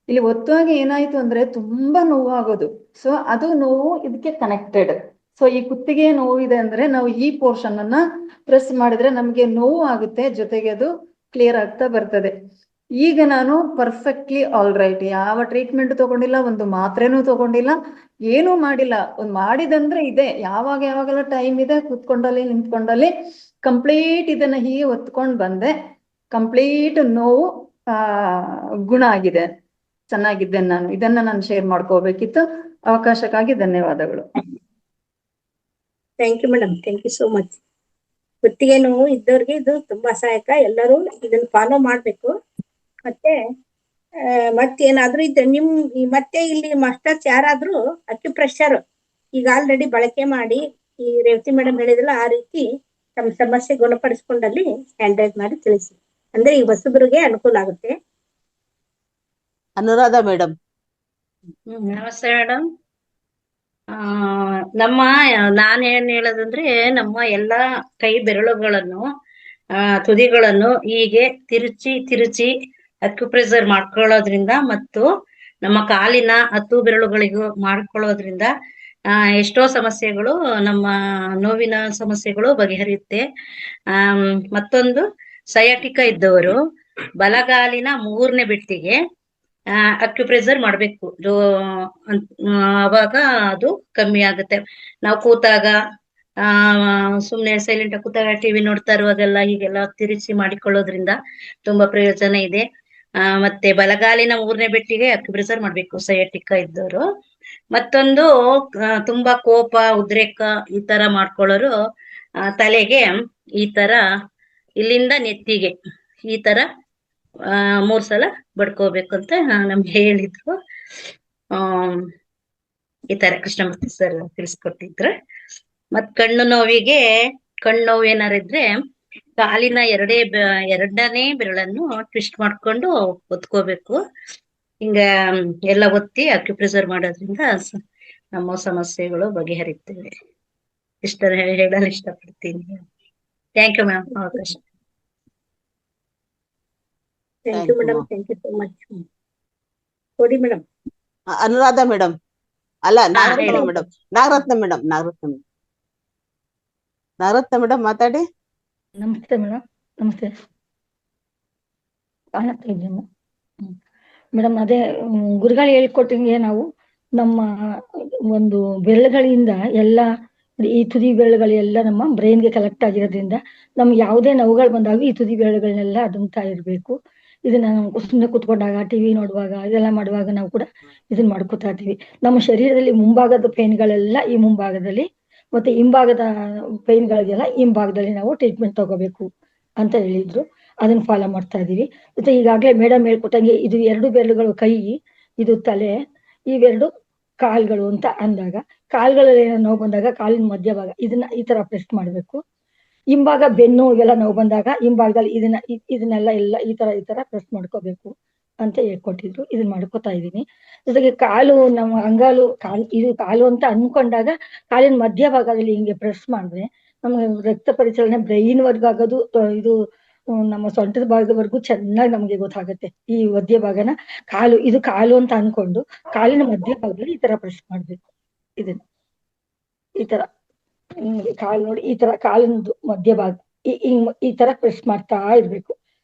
[SPEAKER 7] ಇಲ್ಲಿ ಒತ್ತುವಾಗ ಏನಾಯ್ತು ಅಂದ್ರೆ ತುಂಬಾ ನೋವು ಆಗೋದು. ಸೊ ಅದು ನೋವು ಇದಕ್ಕೆ ಕನೆಕ್ಟೆಡ್. ಸೊ ಈ ಕುತ್ತಿಗೆ ನೋವಿದೆ ಅಂದ್ರೆ ನಾವು ಈ ಪೋರ್ಷನ್ ಅನ್ನ ಪ್ರೆಸ್ ಮಾಡಿದ್ರೆ ನಮ್ಗೆ ನೋವು ಆಗುತ್ತೆ, ಜೊತೆಗೆ ಅದು ಕ್ಲಿಯರ್ ಆಗ್ತಾ ಬರ್ತದೆ. ಈಗ ನಾನು ಪರ್ಫೆಕ್ಟ್ಲಿ ಆಲ್ ರೈಟ್. ಯಾವ ಟ್ರೀಟ್ಮೆಂಟ್ ತಗೊಂಡಿಲ್ಲ, ಒಂದು ಮಾತ್ರೆನೂ ತಗೊಂಡಿಲ್ಲ, ಏನೂ ಮಾಡಿಲ್ಲ. ಒಂದ್ ಮಾಡಿದಂದ್ರೆ ಇದೆ, ಯಾವಾಗೆಲ್ಲ ಟೈಮ್ ಇದೆ ಕೂತ್ಕೊಂಡಲ್ಲಿ ನಿಂತ್ಕೊಂಡಲ್ಲಿ ಕಂಪ್ಲೀಟ್ ಇದನ್ನ ಹೀಗೆ ಒತ್ಕೊಂಡ್ ಬಂದೆ. ಕಂಪ್ಲೀಟ್ ನೋವು ಗುಣ ಆಗಿದೆ, ಚೆನ್ನಾಗಿದ್ದೇನೆ ನಾನು. ಇದನ್ನ ನಾನು ಶೇರ್ ಮಾಡ್ಕೋಬೇಕಿತ್ತು. ಅವಕಾಶಕ್ಕಾಗಿ ಧನ್ಯವಾದಗಳು.
[SPEAKER 6] Thank you madam, thank you so much. ಕುತ್ತಿಗೆ ನೋವು ಇದ್ದವ್ರಿಗೆ ಇದು ತುಂಬಾ ಸಹಾಯಕ. ಎಲ್ಲರೂ ಇದನ್ನ ಫಾಲೋ ಮಾಡ್ಬೇಕು. ಮತ್ತೇನಾದ್ರೂ ಇದ್ದ ಮತ್ತೆ ಇಲ್ಲಿ ಮಾಸ್ಟರ್ಸ್ ಯಾರಾದ್ರೂ ಅಕ್ಯುಪ್ರೆಷರ್ ಈಗ ಆಲ್ರೆಡಿ ಬಳಕೆ ಮಾಡಿ, ಈ ರೇವತಿ ಮೇಡಮ್ ಹೇಳಿದ್ರಲ್ಲ ಆ ರೀತಿ ತಮ್ಮ ಸಮಸ್ಯೆ ಗುಣಪಡಿಸ್ಕೊಂಡಲ್ಲಿ ಹ್ಯಾಂಡ್ ರೈಸ್ ಮಾಡಿ ತಿಳಿಸಿ. ಅಂದ್ರೆ ಈ ಹೊಸಬರಿಗೆ ಅನುಕೂಲ ಆಗುತ್ತೆ.
[SPEAKER 2] ಅನುರಾಧ ಮೇಡಮ್.
[SPEAKER 8] ನಮಸ್ತೆ ಮೇಡಮ್. ನಾನೇನ್ ಹೇಳೋದಂದ್ರೆ, ನಮ್ಮ ಎಲ್ಲಾ ಕೈ ಬೆರಳುಗಳನ್ನು ತುದಿಗಳನ್ನು ಹೀಗೆ ತಿರುಚಿ ಅಕ್ಯುಪ್ರೆಷರ್ ಮಾಡ್ಕೊಳ್ಳೋದ್ರಿಂದ ಮತ್ತು ನಮ್ಮ ಕಾಲಿನ 10 ಬೆರಳುಗಳಿಗೂ ಮಾಡ್ಕೊಳ್ಳೋದ್ರಿಂದ ಎಷ್ಟೋ ಸಮಸ್ಯೆಗಳು, ನಮ್ಮ ನೋವಿನ ಸಮಸ್ಯೆಗಳು ಬಗೆಹರಿಯುತ್ತೆ. ಮತ್ತೊಂದು ಸಯಾಟಿಕ ಇದ್ದವರು ಬಲಗಾಲಿನ 3ನೇ ಬೆಟ್ಟಿಗೆ ಅಕ್ಯುಪ್ರೆಷರ್ ಮಾಡ್ಬೇಕು. ಅವಾಗ ಅದು ಕಮ್ಮಿ ಆಗುತ್ತೆ. ನಾವು ಕೂತಾಗ ಸುಮ್ನೆ ಸೈಲೆಂಟ್ ಆಗಿ ಕೂತಾಗ ಟಿವಿ ನೋಡ್ತಾ ಇರುವಾಗೆಲ್ಲ ಹೀಗೆಲ್ಲ ತಿರುಚಿ ಮಾಡಿಕೊಳ್ಳೋದ್ರಿಂದ ತುಂಬಾ ಪ್ರಯೋಜನ ಇದೆ. ಮತ್ತೆ ಬಲಗಾಲಿನ 3ನೇ ಬೆಟ್ಟಿಗೆ ಅಕ್ಯುಪ್ರೆಷರ್ ಮಾಡ್ಬೇಕು ಸಯಾಟಿಕ ಇದ್ದವರು. ಮತ್ತೊಂದು ತುಂಬಾ ಕೋಪ, ಉದ್ರೇಕ ಈ ತರ ಮಾಡ್ಕೊಳ್ಳೋರು ತಲೆಗೆ ಈ ತರ ಇಲ್ಲಿಂದ ನೆತ್ತಿಗೆ ಈ ತರ 3 ಸಲ ಬಡ್ಕೋಬೇಕು ಅಂತ ನಮ್ಗೆ ಹೇಳಿದ್ರು. ಈ ತರ ಕೃಷ್ಣಮೂರ್ತಿ ಸರ್ ತಿಳಿಸ್ಕೊಟ್ಟಿದ್ರು. ಮತ್ ಕಣ್ಣು ನೋವು ಏನಾರ ಇದ್ರೆ ಕಾಲಿನ 2ನೇ ಬೆರಳನ್ನು ಟ್ವಿಸ್ಟ್ ಮಾಡ್ಕೊಂಡು ಒತ್ಕೋಬೇಕು. ಹಿಂಗ ಎಲ್ಲ ಒತ್ತಿ ಅಕ್ಯುಪ್ರೆಷರ್ ಮಾಡೋದ್ರಿಂದ ನಮ್ಮ ಸಮಸ್ಯೆಗಳು ಬಗೆಹರಿತವೆ. ಹೇಳಲು ಇಷ್ಟಪಡ್ತೀನಿ. ಥ್ಯಾಂಕ್ ಯು ಮ್ಯಾಮ್ ಅವಕಾಶ.
[SPEAKER 6] Thank you madam, thank you so much. ಕೊಡಿ ಮೇಡಮ್.
[SPEAKER 2] ಅನುರಾಧ ಮೇಡಮ್ ಅಲ್ಲ, ನಾಗರತ್ನ ಮೇಡಮ್. ನಾಗರತ್ನ ಮೇಡಮ್ ಮಾತಾಡಿ.
[SPEAKER 9] ನಮಸ್ತೆ ಮೇಡಮ್. ನಮಸ್ತೆ. ಕಾಣುತ್ತಾ ಇದ್ದೇನೆ ಮೇಡಮ್. ಅದೇ ಗುರುಗಳು ಹೇಳ್ಕೊಟ್ಟಂಗೆ ನಾವು ನಮ್ಮ ಒಂದು ಬೆರಳುಗಳಿಂದ ಎಲ್ಲ ಈ ತುದಿ ಬೆರಳುಗಳೆಲ್ಲ ನಮ್ಮ ಬ್ರೈನ್ಗೆ ಕಲೆಕ್ಟ್ ಆಗಿರೋದ್ರಿಂದ ನಮ್ಗೆ ಯಾವುದೇ ನೋವುಗಳು ಬಂದಾಗ ಈ ತುದಿ ಬೆರಳುಗಳನ್ನೆಲ್ಲ ಅದುಮ್ತಾ ಇರ್ಬೇಕು. ಇದನ್ನ ಸುಮ್ಮನೆ ಕೂತ್ಕೊಂಡಾಗ, ಟಿವಿ ನೋಡುವಾಗ, ಇದೆಲ್ಲ ಮಾಡುವಾಗ ನಾವು ಕೂಡ ಇದನ್ನ ಮಾಡ್ಕೋತಾ ಇದ್ದೀವಿ. ನಮ್ಮ ಶರೀರದಲ್ಲಿ ಮುಂಭಾಗದ ಪೇನ್ಗಳೆಲ್ಲ ಈ ಮುಂಭಾಗದಲ್ಲಿ ಮತ್ತೆ ಹಿಂಭಾಗದ ಪೈನ್ಗಳಿಗೆಲ್ಲ ಹಿಂಭಾಗದಲ್ಲಿ ನಾವು ಟ್ರೀಟ್ಮೆಂಟ್ ತಗೋಬೇಕು ಅಂತ ಹೇಳಿದ್ರು. ಅದನ್ನ ಫಾಲೋ ಮಾಡ್ತಾ ಇದೀವಿ. ಮತ್ತೆ ಈಗಾಗಲೇ ಮೇಡಮ್ ಹೇಳ್ಕೊಟ್ಟಂಗೆ ಇದು 2 ಬೆರಳುಗಳು ಕೈ, ಇದು ತಲೆ, ಇವೆರಡು ಕಾಲ್ಗಳು ಅಂತ ಅಂದಾಗ ಕಾಲ್ಗಳಲ್ಲಿ ಏನೋ ನೋವು ಬಂದಾಗ ಕಾಲಿನ ಮಧ್ಯಭಾಗ ಇದನ್ನ ಈ ತರ ಪ್ರೆಸ್ ಮಾಡ್ಬೇಕು. ಹಿಂಭಾಗ ಬೆನ್ನು ಇವೆಲ್ಲ ನೋವು ಬಂದಾಗ ಹಿಂಭಾಗದಲ್ಲಿ ಇದನ್ನೆಲ್ಲ ಈ ತರ ಪ್ರೆಸ್ ಮಾಡ್ಕೋಬೇಕು ಅಂತ ಹೇಳ್ಕೊಟ್ಟಿದ್ರು. ಇದನ್ನ ಮಾಡ್ಕೋತಾ ಇದೀನಿ. ಜೊತೆಗೆ ಕಾಲು ನಮ್ಮ ಅಂಗಾಲು ಇದು ಕಾಲು ಅಂತ ಅನ್ಕೊಂಡಾಗ ಕಾಲಿನ ಮಧ್ಯಭಾಗದಲ್ಲಿ ಹಿಂಗೆ ಪ್ರೆಸ್ ಮಾಡಿದ್ರೆ ನಮ್ಗೆ ರಕ್ತ ಪರಿಚಲನೆ ಬ್ರೈನ್ ವರ್ಗ ಆಗೋದು ಇದು ನಮ್ಮ ಸೊಂಟದ ಭಾಗದವರೆಗೂ ಚೆನ್ನಾಗಿ ನಮ್ಗೆ ಗೊತ್ತಾಗುತ್ತೆ. ಈ ಮಧ್ಯಭಾಗನ ಇದು ಕಾಲು ಅಂತ ಅನ್ಕೊಂಡು ಕಾಲಿನ ಮಧ್ಯಭಾಗದಲ್ಲಿ ಈ ತರ ಪ್ರೆಸ್ ಮಾಡ್ಬೇಕು. ಇದನ್ನ ಈ ತರ ಕಾಲು ನೋಡಿ ಈ ತರ ಕಾಲಿನ ಮಧ್ಯಭಾಗ ಈ ತರ ಪ್ರೆಸ್ ಮಾಡ್ತಾ ಇರ್ಬೇಕು.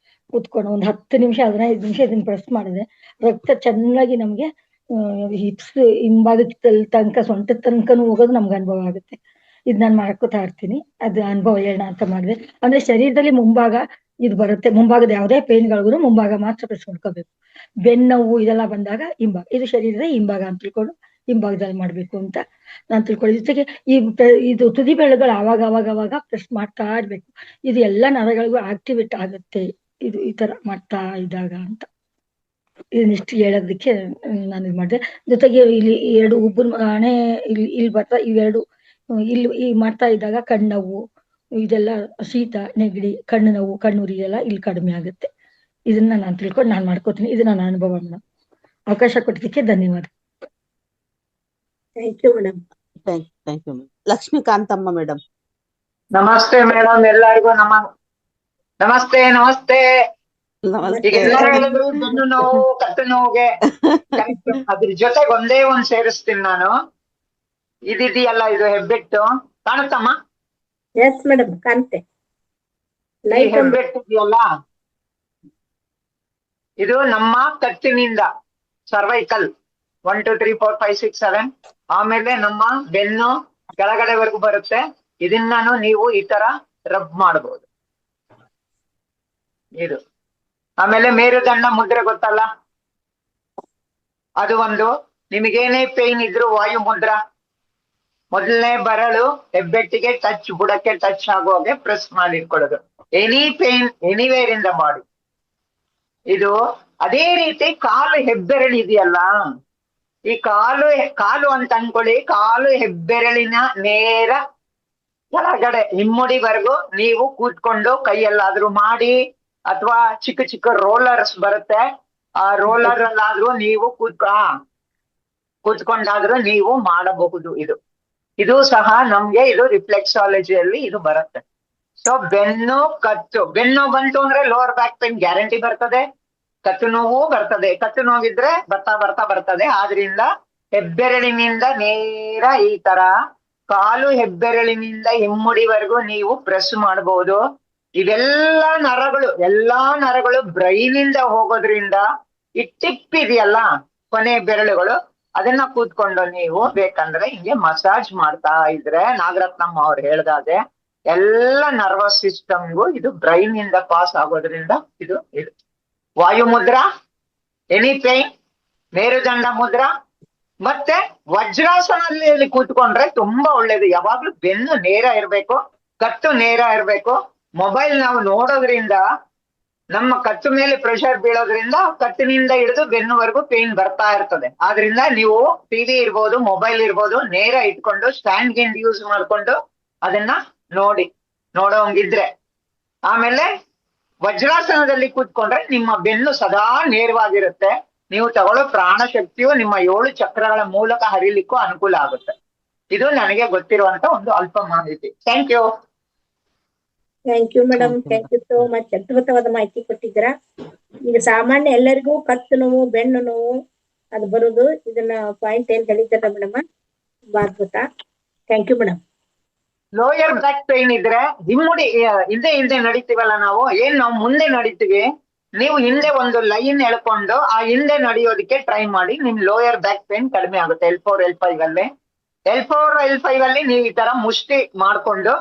[SPEAKER 9] ಕೂತ್ಕೊಂಡು 10 ನಿಮಿಷ 15 ನಿಮಿಷ ಇದನ್ನ ಪ್ರೆಸ್ ಮಾಡಿದ್ರೆ ರಕ್ತ ಚೆನ್ನಾಗಿ ನಮ್ಗೆ ಹಿಪ್ಸ್ ಹಿಂಭಾಗದ ತನಕ ಸೊಂಟದ ತನಕನೂ ಹೋಗೋದು ನಮ್ಗೆ ಅನುಭವ ಆಗುತ್ತೆ. ಇದ್ ನಾನು ಮಾಡ್ಕೋತಾ ಇರ್ತೀನಿ. ಅದು ಅನುಭವ ಹೇಳೋಣ ಅಂತ ಮಾಡಿದ್ರೆ ಅಂದ್ರೆ ಶರೀರದಲ್ಲಿ ಮುಂಭಾಗ ಇದು ಬರುತ್ತೆ. ಮುಂಭಾಗದ ಯಾವುದೇ ಪೇನ್ಗಳಿಗೂ ಮುಂಭಾಗ ಮಾತ್ರ ಪ್ರೆಸ್ ಮಾಡ್ಕೋಬೇಕು. ಬೆನ್ನೋವು ಇದೆಲ್ಲ ಬಂದಾಗ ಹಿಂಭಾಗ, ಇದು ಶರೀರದ ಹಿಂಭಾಗ ಅಂತ ತಿಳ್ಕೊಂಡು ಹಿಂಭಾಗದಲ್ಲಿ ಮಾಡ್ಬೇಕು ಅಂತ ನಾನು ತಿಳ್ಕೊಳ್ಳಿ. ಜೊತೆಗೆ ಇದು ತುದಿ ಬೆರಳುಗಳು ಅವಾಗ ಪ್ರೆಸ್ ಮಾಡ್ತಾ ಇರ್ಬೇಕು. ಇದು ಎಲ್ಲ ನರಗಳಿಗೂ ಆಕ್ಟಿವೇಟ್ ಆಗುತ್ತೆ ಇದು ಈ ತರ ಮಾಡ್ತಾ ಇದ್ದಾಗ ಅಂತ ಇದನ್ನಿಷ್ಟು ಹೇಳೋದಕ್ಕೆ ನಾನು ಇದು ಮಾಡಿದೆ. ಜೊತೆಗೆ ಇಲ್ಲಿ 2 ಉಬ್ಬು ಹಣೆ ಇಲ್ಲಿ ಬರ್ತಾ ಇವೆರಡು ಇಲ್ಲಿ ಮಾಡ್ತಾ ಇದ್ದಾಗ ಕಣ್ಣು ಇದೆಲ್ಲ ಶೀತ ನೆಗಡಿ ಕಣ್ಣು ನೋವು ಕಣ್ಣುರಿ ಎಲ್ಲ ಇಲ್ಲಿ ಕಡಿಮೆ ಆಗುತ್ತೆ. ಇದನ್ನ ನಾನು ತಿಳ್ಕೊಂಡು ನಾನು ಮಾಡ್ಕೋತೀನಿ. ಇದು ನನ್ನ ಅನುಭವ ಮೇಡಮ್. ಅವಕಾಶ ಕೊಟ್ಟಿದ್ದಕ್ಕೆ ಧನ್ಯವಾದ.
[SPEAKER 6] Thank you madam.
[SPEAKER 2] Thank you. Lakshmikanthamma madam.
[SPEAKER 10] ನಮಸ್ತೆ ಮೇಡಮ್, ಎಲ್ಲರಿಗೂ ನಮಸ್ತೆ. ಈಗ ಎಲ್ಲರೂ ಹೇಳಿದ್ರು ಬೆನ್ನು ನೋವು ಕತ್ತು ನೋವಿಗೆ ಅದ್ರ ಜೊತೆಗೆ ಒಂದೇ ಒಂದ್ ಸೇರಿಸ್ತೀನಿ ನಾನು. ಇದೆಯಲ್ಲ ಇದು ಹೆಬ್ಬೆಟ್ಟು ಕಾಣುತ್ತಮ್ಮ?
[SPEAKER 6] ಎಸ್ ಮೇಡಮ್ ಕಾಣುತ್ತೆ.
[SPEAKER 10] ಈ ಹೆಬ್ಬೆಟ್ಟು ಇದೆಯಲ್ಲ ಇದು ನಮ್ಮ ಕತ್ತಿನಿಂದ ಸರ್ವೈಕಲ್ 1 2 3 4 5 6 7 ಆಮೇಲೆ ನಮ್ಮ ಬೆನ್ನು ಕೆಳಗಡೆವರೆಗೂ ಬರುತ್ತೆ. ಇದನ್ನಾನು ನೀವು ಈ ತರ ರಬ್ ಮಾಡಬಹುದು. ಇದು ಆಮೇಲೆ ಮೇರುದಂಡ ಮುದ್ರೆ ಗೊತ್ತಲ್ಲ, ಅದು ಒಂದು. ನಿಮಗೇನೇ ಪೇನ್ ಇದ್ರು ವಾಯು ಮುದ್ರಾ, ಮೊದಲನೇ ಬರಳು ಹೆಬ್ಬೆಟ್ಟಿಗೆ ಟಚ್ ಬುಡಕ್ಕೆ ಟಚ್ ಆಗುವಾಗೆ ಪ್ರೆಸ್ ಮಾಡಿ ಇಟ್ಕೊಳ್ಳೋದು. Any pain anywhere in the body. ಇದು ಅದೇ ರೀತಿ ಕಾಲು ಹೆಬ್ಬೆರಳು ಇದೆಯಲ್ಲ, ಈ ಕಾಲು ಅಂತ ಅನ್ಕೊಳ್ಳಿ. ಕಾಲು ಹೆಬ್ಬೆರಳಿನ ನೇರ ಕೆಳಗಡೆ ಹಿಮ್ಮುಡಿವರೆಗೂ ನೀವು ಕೂತ್ಕೊಂಡು ಕೈಯಲ್ಲಾದ್ರೂ ಮಾಡಿ, ಅಥವಾ ಚಿಕ್ಕ ಚಿಕ್ಕ ರೋಲರ್ಸ್ ಬರುತ್ತೆ, ಆ ರೋಲರ್ ಅಲ್ಲಾದ್ರೂ ನೀವು ಕೂತ್ಕೊಂಡಾದ್ರೂ ನೀವು ಮಾಡಬಹುದು. ಇದು ಸಹ ನಮ್ಗೆ ಇದು ರಿಫ್ಲೆಕ್ಸಾಲಜಿಯಲ್ಲಿ ಇದು ಬರುತ್ತೆ. ಸೊ ಬೆನ್ನು ಬಂತು ಅಂದ್ರೆ ಲೋವರ್ ಬ್ಯಾಕ್ ಪೇನ್ ಗ್ಯಾರಂಟಿ ಬರ್ತದೆ, ಕತ್ತು ನೋವು ಬರ್ತದೆ. ಕತ್ತು ನೋವಿದ್ರೆ ಬರ್ತಾ ಬರ್ತದೆ. ಆದ್ರಿಂದ ಹೆಬ್ಬೆರಳಿನಿಂದ ನೇರ ಈ ತರ ಕಾಲು ಹೆಬ್ಬೆರಳಿನಿಂದ ಹಿಮ್ಮುಡಿವರೆಗೂ ನೀವು ಪ್ರೆಸ್ ಮಾಡಬಹುದು. ಎಲ್ಲಾ ನರಗಳು ಬ್ರೈನ್ ಇಂದ ಹೋಗೋದ್ರಿಂದ ಈ ಟಿಪ್ ಇದೆಯಲ್ಲ ಕೊನೆ ಬೆರಳುಗಳು, ಅದನ್ನ ಕೂತ್ಕೊಂಡು ನೀವು ಬೇಕಂದ್ರೆ ಹಿಂಗೆ ಮಸಾಜ್ ಮಾಡ್ತಾ ಇದ್ರೆ ನಾಗರತ್ನಮ್ಮ ಅವ್ರು ಹೇಳ್ದಾಗೆ ಎಲ್ಲ ನರ್ವಸ್ ಸಿಸ್ಟಮ್ಗೂ ಇದು ಬ್ರೈನ್ ಇಂದ ಪಾಸ್ ಆಗೋದ್ರಿಂದ ಇದು ವಾಯು ಮುದ್ರಾ, ಎನಿ ಪೇನ್, ಮೇರುದಂಡ ಮುದ್ರಾ, ಮತ್ತೆ ವಜ್ರಾಸನದಲ್ಲಿ ಕೂತ್ಕೊಂಡ್ರೆ ತುಂಬಾ ಒಳ್ಳೇದು. ಯಾವಾಗ್ಲೂ ಬೆನ್ನು ನೇರ ಇರ್ಬೇಕು, ಕತ್ತು ನೇರ ಇರ್ಬೇಕು. ಮೊಬೈಲ್ ನಾವು ನೋಡೋದ್ರಿಂದ ನಮ್ಮ ಕತ್ತು ಮೇಲೆ ಪ್ರೆಷರ್ ಬೀಳೋದ್ರಿಂದ ಕತ್ತಿನಿಂದ ಹಿಡಿದು ಬೆನ್ನುವರೆಗೂ ಪೇನ್ ಬರ್ತಾ ಇರ್ತದೆ. ಆದ್ರಿಂದ ನೀವು ಟಿವಿ ಇರ್ಬೋದು, ಮೊಬೈಲ್ ಇರ್ಬೋದು, ನೇರ ಇಟ್ಕೊಂಡು ಸ್ಟ್ಯಾಂಡ್ ಗಿಂಡ್ ಯೂಸ್ ಮಾಡ್ಕೊಂಡು ಅದನ್ನ ನೋಡೋಂಗಿದ್ರೆ. ಆಮೇಲೆ ವಜ್ರಾಸನದಲ್ಲಿ ಕೂತ್ಕೊಂಡ್ರೆ ನಿಮ್ಮ ಬೆನ್ನು ಸದಾ ನೇರವಾಗಿರುತ್ತೆ. ನೀವು ತಗೊಳ್ಳೋ ಪ್ರಾಣ ಶಕ್ತಿಯು ನಿಮ್ಮ 7 ಚಕ್ರಗಳ ಮೂಲಕ ಹರಿಲಿಕ್ಕೂ ಅನುಕೂಲ ಆಗುತ್ತೆ. ಇದು ನನಗೆ ಗೊತ್ತಿರುವಂತ ಒಂದು ಅಲ್ಪ ಮಾಹಿತಿ. Thank you.
[SPEAKER 6] Thank you madam. Thank you so much. ಅದ್ಭುತವಾದ ಮಾಹಿತಿ ಕೊಟ್ಟಿದ್ದೀರಾ. ಈಗ ಸಾಮಾನ್ಯ ಎಲ್ಲರಿಗೂ ಕತ್ತು ನೋವು ಬೆನ್ನು ನೋವು ಅದು ಬರುದು, ಇದನ್ನ ಪಾಯಿಂಟ್ ಏನ್ ಹೇಳಿದ್ದಾರ ಮೇಡಮ್, ತುಂಬಾ ಅದ್ಭುತ. Thank you madam.
[SPEAKER 10] Lower back pain ಇದ್ರೆ ಹಿಮ್ಮುಡಿ ಹಿಂದೆ ನಡಿತೀವಲ್ಲ ನಾವು, ನಾವು ಮುಂದೆ ನಡಿತೀವಿ, ನೀವು ಹಿಂದೆ ಒಂದು ಲೈನ್ ಎಳ್ಕೊಂಡು ಆ ಹಿಂದೆ ನಡೆಯೋದಕ್ಕೆ ಟ್ರೈ ಮಾಡಿ. ನಿಮ್ ಲೋಯರ್ ಬ್ಯಾಕ್ ಪೇನ್ ಕಡಿಮೆ ಆಗುತ್ತೆ. L4 L5 ಅಲ್ಲಿ L5 ನೀವು ಈ ತರ ಮುಷ್ಟಿ ಮಾಡ್ಕೊಂಡು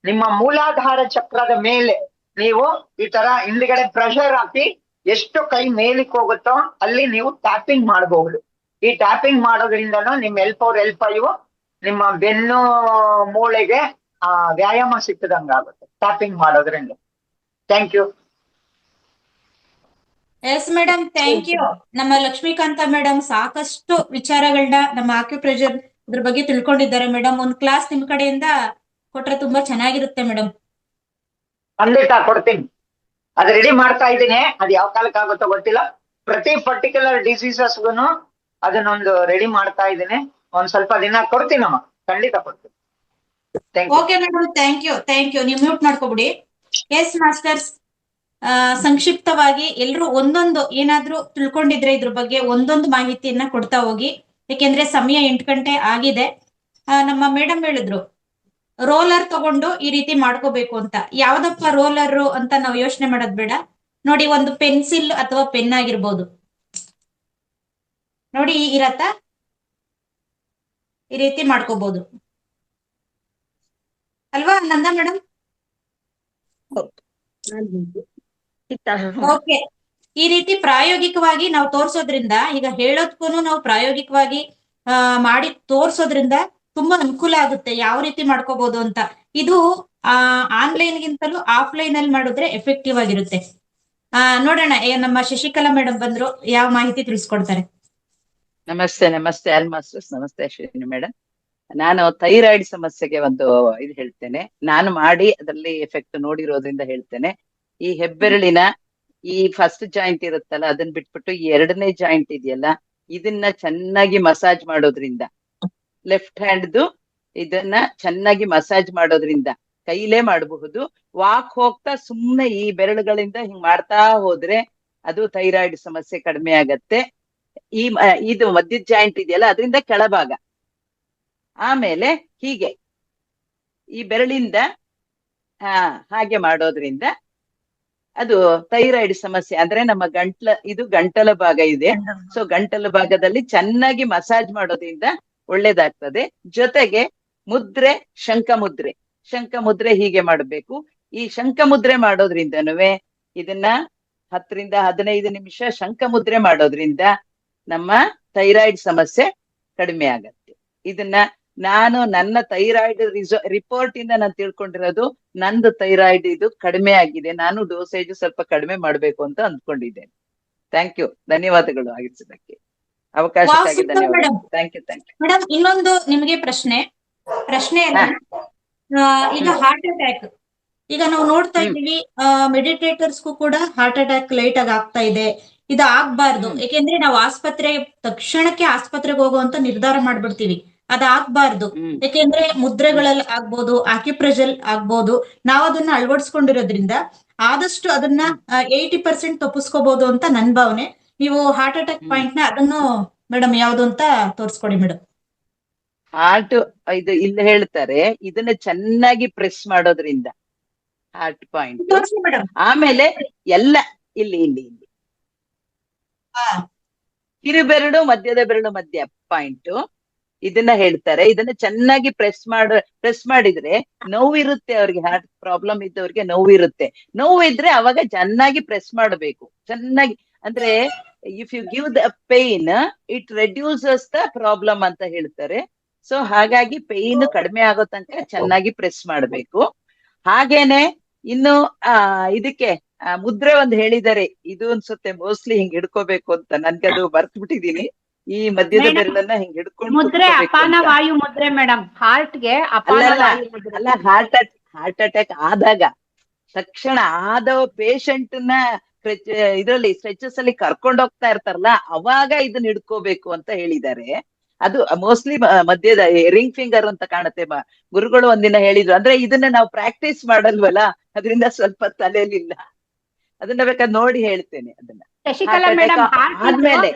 [SPEAKER 10] ನಿಮ್ಮ ಮೂಲಾಧಾರ ಚಕ್ರದ ಮೇಲೆ ನೀವು ಈ ತರ ಹಿಂದ್ಗಡೆ ಪ್ರೆಷರ್ ಹಾಕಿ ಎಷ್ಟು ಕೈ ಮೇಲಕ್ಕೆ ಹೋಗುತ್ತೋ ಅಲ್ಲಿ ನೀವು ಟ್ಯಾಪಿಂಗ್ ಮಾಡಬಹುದು. ಈ ಟ್ಯಾಪಿಂಗ್ ಮಾಡೋದ್ರಿಂದನೂ ನಿಮ್ L4 L5 ನಿಮ್ಮ ಬೆನ್ನು ಮೂಳೆಗೆ ವ್ಯಾಯಾಮ ಸಿಕ್ಕದಂಗಾಗುತ್ತೆ ಟ್ಯಾಪಿಂಗ್ ಮಾಡೋದ್ರಿಂದ. Thank you.
[SPEAKER 1] Yes madam, thank you. ನಮ್ಮ ಲಕ್ಷ್ಮೀಕಾಂತ ಮೇಡಮ್ ಸಾಕಷ್ಟು ವಿಚಾರಗಳನ್ನ ನಮ್ಮ ಆಕ್ಯುಪ್ರೆಷರ್ ಇದ್ರ ಬಗ್ಗೆ ತಿಳ್ಕೊಂಡಿದ್ದಾರೆ ಮೇಡಮ್. ಒಂದ್ ಕ್ಲಾಸ್ ನಿಮ್ ಕಡೆಯಿಂದ ಕೊಟ್ರೆ ತುಂಬಾ ಚೆನ್ನಾಗಿರುತ್ತೆ ಮೇಡಮ್.
[SPEAKER 10] ಖಂಡಿತ ಕೊಡ್ತೀನಿ. ಅದು ರೆಡಿ ಮಾಡ್ತಾ ಇದ್ದೀನಿ. ಅದು ಯಾವ ಕಾಲಕ್ಕೆ ಆಗುತ್ತೋ ಗೊತ್ತಿಲ್ಲ. ಪ್ರತಿ ಪರ್ಟಿಕ್ಯುಲರ್ ಡಿಸೀಸಸ್ಗುನು ಅದನ್ನೊಂದು ರೆಡಿ ಮಾಡ್ತಾ ಇದ್ದೀನಿ. ಒಂದ್ ಸ್ವಲ್ಪ ದಿನ ಕೊಡ್ತೀನಮ್ಮ, ಖಂಡಿತ ಕೊಡ್ತೀನಿ.
[SPEAKER 1] Okay madam, thank you. ನೀವು ಮ್ಯೂಟ್ ಮಾಡ್ಕೊಬಿಡಿ. ಎಸ್ ಮಾಸ್ಟರ್ಸ್, ಸಂಕ್ಷಿಪ್ತವಾಗಿ ಎಲ್ರು ಒಂದೊಂದು ಏನಾದ್ರೂ ತಿಳ್ಕೊಂಡಿದ್ರೆ ಇದ್ರ ಬಗ್ಗೆ ಒಂದೊಂದು ಮಾಹಿತಿಯನ್ನ ಕೊಡ್ತಾ ಹೋಗಿ, ಯಾಕೆಂದ್ರೆ ಸಮಯ 8 ಗಂಟೆ ಆಗಿದೆ. ನಮ್ಮ ಮೇಡಮ್ ಹೇಳಿದ್ರು ರೋಲರ್ ತಗೊಂಡು ಈ ರೀತಿ ಮಾಡ್ಕೋಬೇಕು ಅಂತ. ಯಾವ್ದಪ್ಪ ರೋಲರ್ ಅಂತ ನಾವು ಯೋಚನೆ ಮಾಡೋದ್ ಬೇಡ. ನೋಡಿ, ಒಂದು ಪೆನ್ಸಿಲ್ ಅಥವಾ ಪೆನ್ ಆಗಿರ್ಬೋದು. ನೋಡಿ ಇರತ್ತ, ಈ ರೀತಿ ಮಾಡ್ಕೋಬಹುದು ಅಲ್ವಾ ನಂದ ಮೇಡಮ್? ಓಕೆ, ಈ ರೀತಿ ಪ್ರಾಯೋಗಿಕವಾಗಿ ನಾವು ತೋರ್ಸೋದ್ರಿಂದ, ಈಗ ಹೇಳೋದ್ಕೂ ನಾವು ಪ್ರಾಯೋಗಿಕವಾಗಿ ಮಾಡಿ ತೋರ್ಸೋದ್ರಿಂದ ತುಂಬಾ ಅನುಕೂಲ ಆಗುತ್ತೆ ಯಾವ ರೀತಿ ಮಾಡ್ಕೋಬಹುದು ಅಂತ. ಇದು ಆನ್ಲೈನ್ ಗಿಂತಲೂ ಆಫ್ಲೈನ್ ಅಲ್ಲಿ ಮಾಡಿದ್ರೆ ಎಫೆಕ್ಟಿವ್ ಆಗಿರುತ್ತೆ. ನೋಡೋಣ, ನಮ್ಮ ಶಶಿಕಲಾ ಮೇಡಮ್ ಬಂದ್ರು, ಯಾವ ಮಾಹಿತಿ ತಿಳಿಸ್ಕೊಡ್ತಾರೆ.
[SPEAKER 11] ನಮಸ್ತೆ ಆಲ್ ಮಾಸ್ಟರ್ಸ್. ನಮಸ್ತೆ ಅಶ್ವಿನಿ ಮೇಡಮ್. ನಾನು ಥೈರಾಯ್ಡ್ ಸಮಸ್ಯೆಗೆ ಒಂದು ಇದು ಹೇಳ್ತೇನೆ. ನಾನು ಮಾಡಿ ಅದರಲ್ಲಿ ಎಫೆಕ್ಟ್ ನೋಡಿರೋದ್ರಿಂದ ಹೇಳ್ತೇನೆ. ಈ ಹೆಬ್ಬೆರಳಿನ ಈ ಫಸ್ಟ್ ಜಾಯಿಂಟ್ ಇರುತ್ತಲ್ಲ, ಅದನ್ನ ಬಿಟ್ಬಿಟ್ಟು ಈ 2ನೇ ಜಾಯಿಂಟ್ ಇದೆಯಲ್ಲ, ಇದನ್ನ ಚೆನ್ನಾಗಿ ಮಸಾಜ್ ಮಾಡೋದ್ರಿಂದ, ಲೆಫ್ಟ್ ಹ್ಯಾಂಡ್ದು ಇದನ್ನ ಚೆನ್ನಾಗಿ ಮಸಾಜ್ ಮಾಡೋದ್ರಿಂದ ಕೈಲೇ ಮಾಡಬಹುದು. ವಾಕ್ ಹೋಗ್ತಾ ಸುಮ್ನೆ ಈ ಬೆರಳುಗಳಿಂದ ಹಿಂಗ್ ಮಾಡ್ತಾ ಹೋದ್ರೆ ಅದು ಥೈರಾಯ್ಡ್ ಸಮಸ್ಯೆ ಕಡಿಮೆ ಆಗತ್ತೆ. ಇದು ಮಧ್ಯದ ಜಾಯಿಂಟ್ ಇದೆಯಲ್ಲ, ಅದರಿಂದ ಕೆಳಭಾಗ, ಆಮೇಲೆ ಹೀಗೆ ಈ ಬೆರಳಿಂದ ಹಾಗೆ ಮಾಡೋದ್ರಿಂದ ಅದು ಥೈರಾಯ್ಡ್ ಸಮಸ್ಯೆ ಅಂದ್ರೆ ನಮ್ಮ ಇದು ಗಂಟಲ ಭಾಗ ಇದೆ. ಸೊ ಗಂಟಲ ಭಾಗದಲ್ಲಿ ಚೆನ್ನಾಗಿ ಮಸಾಜ್ ಮಾಡೋದ್ರಿಂದ ಒಳ್ಳೇದಾಗ್ತದೆ. ಜೊತೆಗೆ ಮುದ್ರೆ, ಶಂಖ ಮುದ್ರೆ ಹೀಗೆ ಮಾಡಬೇಕು. ಈ ಶಂಖ ಮುದ್ರೆ ಮಾಡೋದ್ರಿಂದನೂ ಇದನ್ನ 10 ರಿಂದ 15 ನಿಮಿಷ ಶಂಖ ಮುದ್ರೆ ಮಾಡೋದ್ರಿಂದ ನಮ್ಮ ಥೈರಾಯ್ಡ್ ಸಮಸ್ಯೆ ಕಡಿಮೆ ಆಗತ್ತೆ. ಇದನ್ನ ನಾನು ನನ್ನ ಥೈರಾಯ್ಡ್ ರಿಪೋರ್ಟ್ ಇಂದ ನಾನು ತಿಳ್ಕೊಂಡಿರೋದು, ನಂದು ಥೈರಾಯ್ಡ್ ಇದು ಕಡಿಮೆ ಆಗಿದೆ. ನಾನು ಡೋಸೇಜ್ ಸ್ವಲ್ಪ ಕಡಿಮೆ ಮಾಡ್ಬೇಕು ಅಂತ ಅಂದ್ಕೊಂಡಿದ್ದೇನೆ. ಥ್ಯಾಂಕ್ ಯು, ಧನ್ಯವಾದಗಳು ಆಗಿದ್ದಕ್ಕೆ, ಅವಕಾಶಕ್ಕಾಗಿ ಧನ್ಯವಾದ. Thank you.
[SPEAKER 1] ಮೇಡಮ್, ಇನ್ನೊಂದು ನಿಮಗೆ ಪ್ರಶ್ನೆ ಈಗ ಹಾರ್ಟ್ ಅಟ್ಯಾಕ್, ಈಗ ನಾವು ನೋಡ್ತಾ ಇದೀವಿ ಮೆಡಿಟೇಟರ್ಸ್ಗೂ ಕೂಡ ಹಾರ್ಟ್ ಅಟ್ಯಾಕ್ ಲೈಟ್ ಆಗಿ ಆಗ್ತಾ ಇದೆ. ಇದು ಆಗ್ಬಾರ್ದು, ಯಾಕೆಂದ್ರೆ ನಾವು ತಕ್ಷಣಕ್ಕೆ ಆಸ್ಪತ್ರೆಗೆ ಹೋಗುವಂತ ನಿರ್ಧಾರ ಮಾಡ್ಬಿಡ್ತೀವಿ. ಅದಾಗಬಾರ್ದು, ಯಾಕೆಂದ್ರೆ ಮುದ್ರೆಗಳಲ್ಲಿ ಆಗ್ಬೋದು, ಆಕ್ಯುಪ್ರೆಷರ್ ಆಗ್ಬೋದು, ನಾವು ಅದನ್ನ ಅಳವಡಿಸ್ಕೊಂಡಿರೋದ್ರಿಂದ ಆದಷ್ಟು ಅದನ್ನ 80% ತಪ್ಪಿಸ್ಕೋಬಹುದು ಅಂತ ನನ್ ಭಾವನೆ. ನೀವು ಹಾರ್ಟ್ ಅಟ್ಯಾಕ್ ಪಾಯಿಂಟ್ ನ ಅದನ್ನು ಮೇಡಮ್ ಯಾವ್ದು ಅಂತ ತೋರಿಸ್ಕೊಡಿ ಮೇಡಮ್.
[SPEAKER 11] ಹಾರ್ಟ್ ಇದು ಇಲ್ಲಿ ಹೇಳ್ತಾರೆ, ಇದನ್ನ ಚೆನ್ನಾಗಿ ಪ್ರೆಸ್ ಮಾಡೋದ್ರಿಂದ ಹಾರ್ಟ್ ಪಾಯಿಂಟ್. ಆಮೇಲೆ ಎಲ್ಲ ಇಲ್ಲಿ ಕಿರುಬೆರಳು ಮಧ್ಯದ ಬೆರಳು ಮಧ್ಯ ಪಾಯಿಂಟ್, ಇದನ್ನ ಹೇಳ್ತಾರೆ. ಇದನ್ನ ಚೆನ್ನಾಗಿ ಪ್ರೆಸ್ ಮಾಡಿದ್ರೆ ನೋವಿರುತ್ತೆ ಅವ್ರಿಗೆ. ಹಾರ್ಟ್ ಪ್ರಾಬ್ಲಮ್ ಇದ್ದವ್ರಿಗೆ ನೋವಿರುತ್ತೆ. ನೋವಿದ್ರೆ ಅವಾಗ ಚೆನ್ನಾಗಿ ಪ್ರೆಸ್ ಮಾಡಬೇಕು. ಚೆನ್ನಾಗಿ ಅಂದ್ರೆ if you give the pain it reduces the problem ಅಂತ ಹೇಳ್ತಾರೆ. ಸೊ ಹಾಗಾಗಿ ಪೇನ್ ಕಡಿಮೆ ಆಗೋ ತನಕ ಚೆನ್ನಾಗಿ ಪ್ರೆಸ್ ಮಾಡ್ಬೇಕು. ಹಾಗೇನೆ ಇನ್ನು ಇದಕ್ಕೆ ಮುದ್ರೆ ಒಂದು ಹೇಳಿದ್ದಾರೆ, ಇದು ಅನ್ಸುತ್ತೆ ಮೋಸ್ಟ್ಲಿ ಹಿಂಗ್ ಹಿಡ್ಕೋಬೇಕು ಅಂತ. ನನ್ಗೆ ಅದು ಬರ್ತ್ ಬಿಟ್ಟಿದೀನಿ. ಈ ಮಧ್ಯದ ಬೆರಳನ್ನ ಹಿಂಗ್ ಹಿಡ್ಕೊಂಡು
[SPEAKER 12] ಮುದ್ರೆ ಅಪಾನ ವಾಯು ಮುದ್ರೆ ಮೇಡಮ್. ಹಾರ್ಟ್ಗೆ
[SPEAKER 11] ಅಲ್ಲ, ಹಾರ್ಟ್ ಅಟ್ಯಾಕ್ ಆದಾಗ ತಕ್ಷಣ ಪೇಷಂಟ್ ನ ಇದ್ರಲ್ಲಿ ಸ್ಟ್ರೆಚಸ್ ಅಲ್ಲಿ ಕರ್ಕೊಂಡ್ ಹೋಗ್ತಾ ಇರ್ತಾರಲ್ಲ, ಅವಾಗ ಇದನ್ನ ಹಿಡ್ಕೋಬೇಕು ಅಂತ ಹೇಳಿದ್ದಾರೆ. ಅದು ಮೋಸ್ಟ್ಲಿ ಮಧ್ಯದ ರಿಂಗ್ ಫಿಂಗರ್ ಅಂತ ಕಾಣುತ್ತೆ. ಗುರುಗಳು ಒಂದಿನ ಹೇಳಿದ್ರು. ಅಂದ್ರೆ ಇದನ್ನ ನಾವು ಪ್ರಾಕ್ಟೀಸ್ ಮಾಡಲ್ವಲ್ಲ, ಅದರಿಂದ ಸ್ವಲ್ಪ ತಲೆಯಲ್ಲಿಲ್ಲ. ಅದನ್ನ ಬೇಕಾದ್ರೆ ನೋಡಿ ಹೇಳ್ತೇನೆ. ಅದನ್ನ
[SPEAKER 12] ಶಶಿಕಲಾ ಮೇಡಮ್, ಆದ್ಮೇಲೆ